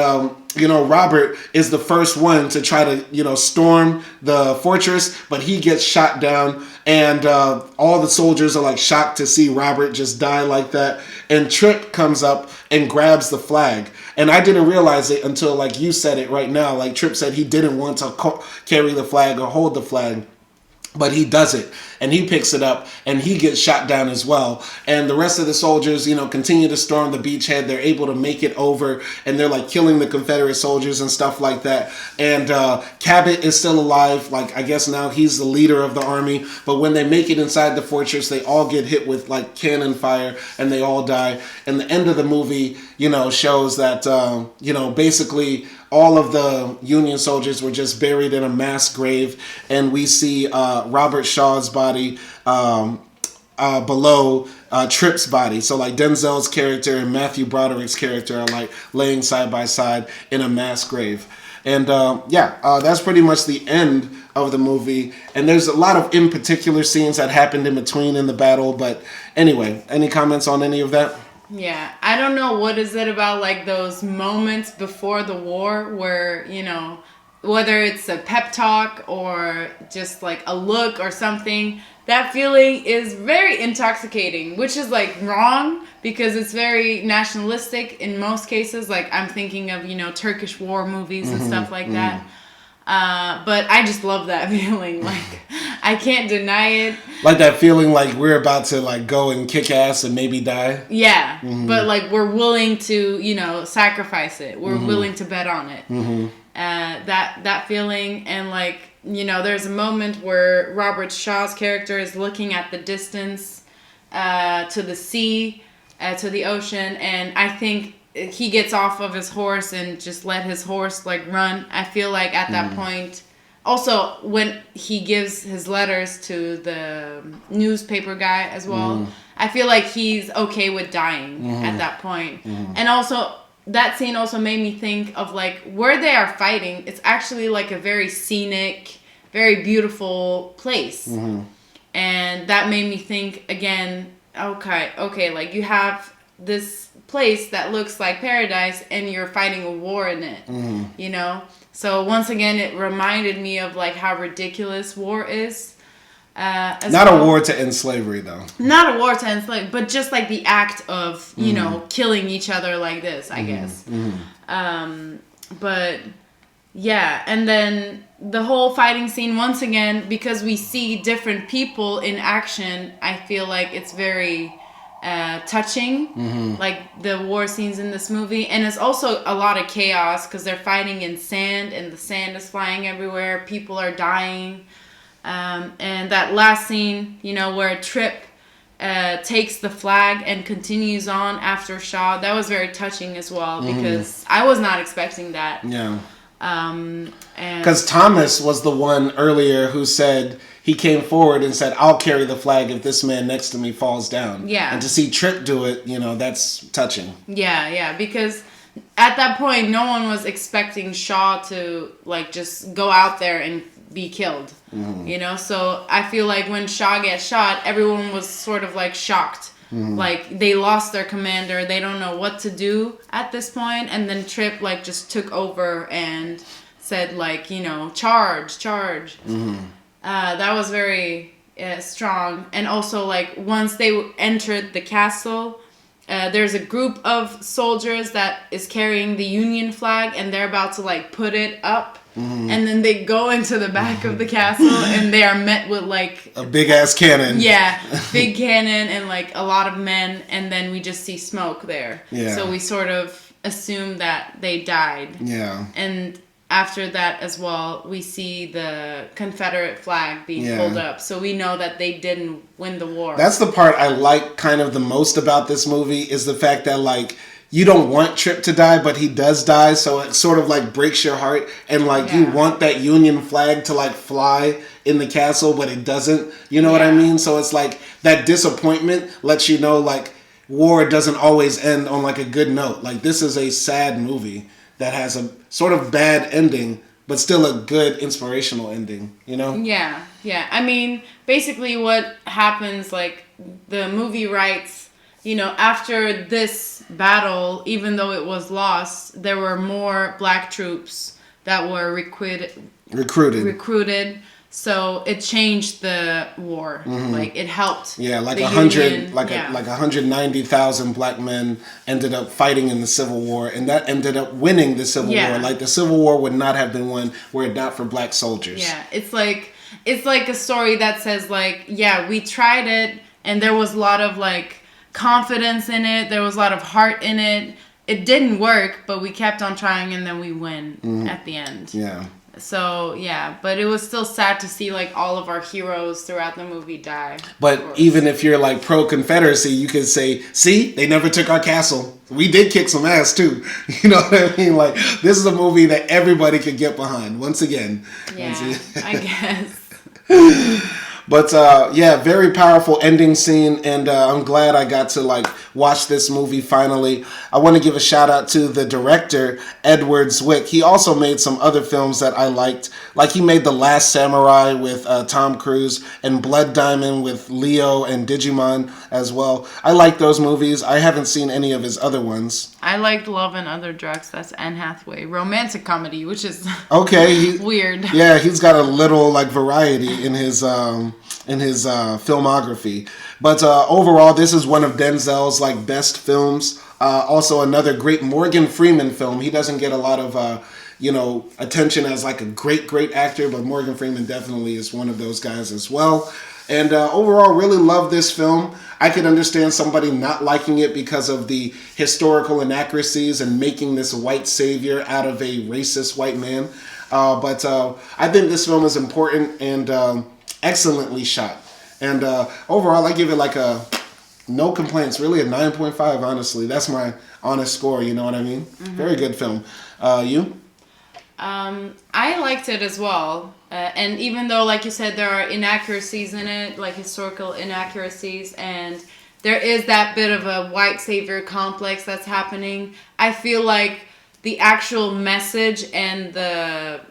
Robert is the first one to try to storm the fortress, but he gets shot down, and all the soldiers are like shocked to see Robert just die like that. And Trip comes up and grabs the flag. And I didn't realize it until like you said it right now. Like Trip said he didn't want to carry the flag or hold the flag. But he does it, and he picks it up, and he gets shot down as well. And the rest of the soldiers, continue to storm the beachhead. They're able to make it over, and they're like killing the Confederate soldiers and stuff like that. And Cabot is still alive. Like, I guess now he's the leader of the army. But when they make it inside the fortress, they all get hit with like cannon fire, and they all die. And the end of the movie, shows that, basically all of the Union soldiers were just buried in a mass grave, and we see Robert Shaw's body below Tripp's body. So like Denzel's character and Matthew Broderick's character are like laying side by side in a mass grave. And that's pretty much the end of the movie. And there's a lot of in particular scenes that happened in between in the battle. But anyway, any comments on any of that? Yeah, I don't know what is it about like those moments before the war where, whether it's a pep talk or just like a look or something, that feeling is very intoxicating, which is like wrong because it's very nationalistic in most cases. Like I'm thinking of, Turkish war movies and stuff like that. But I just love that feeling. Like I can't deny it. Like that feeling like we're about to like go and kick ass and maybe die. Yeah. But like we're willing to, sacrifice it. We're willing to bet on it. That feeling. And like, there's a moment where Robert Shaw's character is looking at the distance to the sea, to the ocean. And I think he gets off of his horse and just let his horse like run. I feel like at that point, also when he gives his letters to the newspaper guy as well, I feel like he's okay with dying at that point. And also that scene also made me think of like where they are fighting. It's actually like a very scenic, very beautiful place. And that made me think again, okay, like you have this place that looks like paradise and you're fighting a war in it, So once again, it reminded me of like how ridiculous war is. Not a war to end slavery, though. Not a war to end slavery, but just like the act of, killing each other like this, I guess. But yeah, and then the whole fighting scene, once again, because we see different people in action, I feel like it's very touching, like the war scenes in this movie. And it's also a lot of chaos because they're fighting in sand and the sand is flying everywhere. People are dying. And that last scene, where Trip takes the flag and continues on after Shaw, that was very touching as well because I was not expecting that. Yeah. Because Thomas was the one earlier who said, he came forward and said, I'll carry the flag if this man next to me falls down. Yeah. And to see Trip do it, that's touching. Yeah, because at that point, no one was expecting Shaw to, like, just go out there and be killed. So I feel like when Shaw gets shot, everyone was sort of, like, shocked. Like, they lost their commander. They don't know what to do at this point. And then Trip, like, just took over and said, like, charge. That was very strong. And also, like, once they entered the castle, there's a group of soldiers that is carrying the Union flag, and they're about to, like, put it up. And then they go into the back of the castle, and they are met with, like... a big-ass cannon. Yeah, big cannon and, like, a lot of men, and then we just see smoke there. Yeah. So we sort of assume that they died. Yeah. And after that as well, we see the Confederate flag being pulled up. So we know that they didn't win the war. That's the part I like kind of the most about this movie, is the fact that, like, you don't want Trip to die, but he does die, so it sort of like breaks your heart, and like you want that Union flag to like fly in the castle, but it doesn't. You know what I mean? So it's like that disappointment lets you know like war doesn't always end on like a good note. Like this is a sad movie that has a sort of bad ending, but still a good inspirational ending, you know? Yeah. I mean, basically what happens, like, the movie writes, you know, after this battle, even though it was lost, there were more black troops that were recruited. So it changed the war. Like, it helped. Yeah, like the 100, Union. like 190,000 black men ended up fighting in the Civil War, and that ended up winning the Civil War. Like, the Civil War would not have been won were it not for black soldiers. Yeah, it's like a story that says, like, yeah, we tried it, and there was a lot of, like, confidence in it. There was a lot of heart in it. It didn't work, but we kept on trying, and then we win at the end. Yeah. So, yeah, but it was still sad to see, like, all of our heroes throughout the movie die. But even if you're, like, pro-Confederacy, you could say, see, they never took our castle. We did kick some ass, too. You know what I mean? Like, this is a movie that everybody could get behind, once again. Yeah, I guess. But, yeah, very powerful ending scene, and I'm glad I got to, like, watch this movie finally. I want to give a shout-out to the director, Edward Zwick. He also made some other films that I liked. Like, he made The Last Samurai with Tom Cruise, and Blood Diamond with Leo and Digimon as well. I like those movies. I haven't seen any of his other ones. I liked Love and Other Drugs. That's Anne Hathaway. Romantic comedy, which is weird. Yeah, he's got a little, like, variety in his filmography. But overall, this is one of Denzel's, like, best films. Also, another great Morgan Freeman film. He doesn't get a lot of, attention as, like, a great actor, but Morgan Freeman definitely is one of those guys as well. And overall, really love this film. I could understand somebody not liking it because of the historical inaccuracies and making this white savior out of a racist white man. But I think this film is important and excellently shot. And overall, I give it like a no complaints, really a 9.5, honestly. That's my honest score, you know what I mean? Very good film. You? I liked it as well. And even though, like you said, there are inaccuracies in it, like historical inaccuracies, and there is that bit of a white savior complex that's happening, I feel like the actual message and the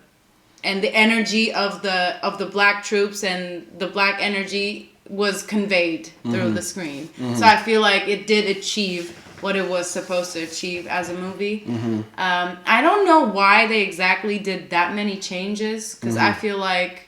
energy of the black troops and the black energy was conveyed through the screen. So I feel like it did achieve what it was supposed to achieve as a movie. I don't know why they exactly did that many changes, because I feel like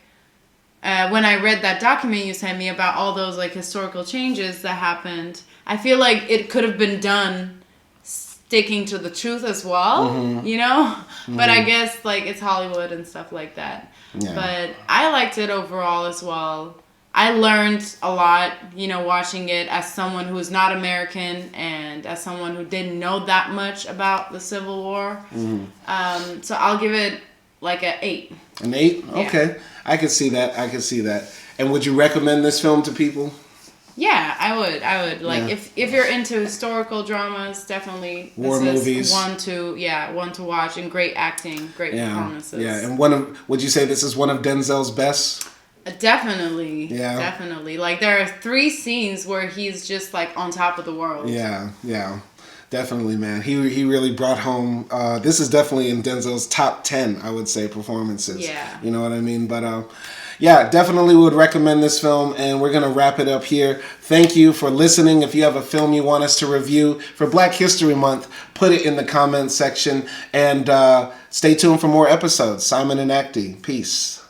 when I read that document you sent me about all those, like, historical changes that happened, I feel like it could have been done sticking to the truth as well, you know? But I guess, like, it's Hollywood and stuff like that. Yeah. But I liked it overall as well. I learned a lot, you know, watching it as someone who's not American and as someone who didn't know that much about the Civil War. So I'll give it like an 8. An 8? Yeah. Okay. I can see that. And would you recommend this film to people? Yeah, I would. Like, if you're into historical dramas, definitely war movies. One to watch, and great acting, great performances. Yeah, and would you say this is one of Denzel's best? Definitely. Yeah. Definitely. Like, there are 3 scenes where he's just, like, on top of the world. Yeah. Definitely, man. He really brought home. This is definitely in Denzel's top 10, I would say, performances. Yeah. You know what I mean? But yeah, definitely would recommend this film, and we're gonna wrap it up here. Thank you for listening. If you have a film you want us to review for Black History Month, put it in the comments section, and stay tuned for more episodes. Simon and Akdi. Peace.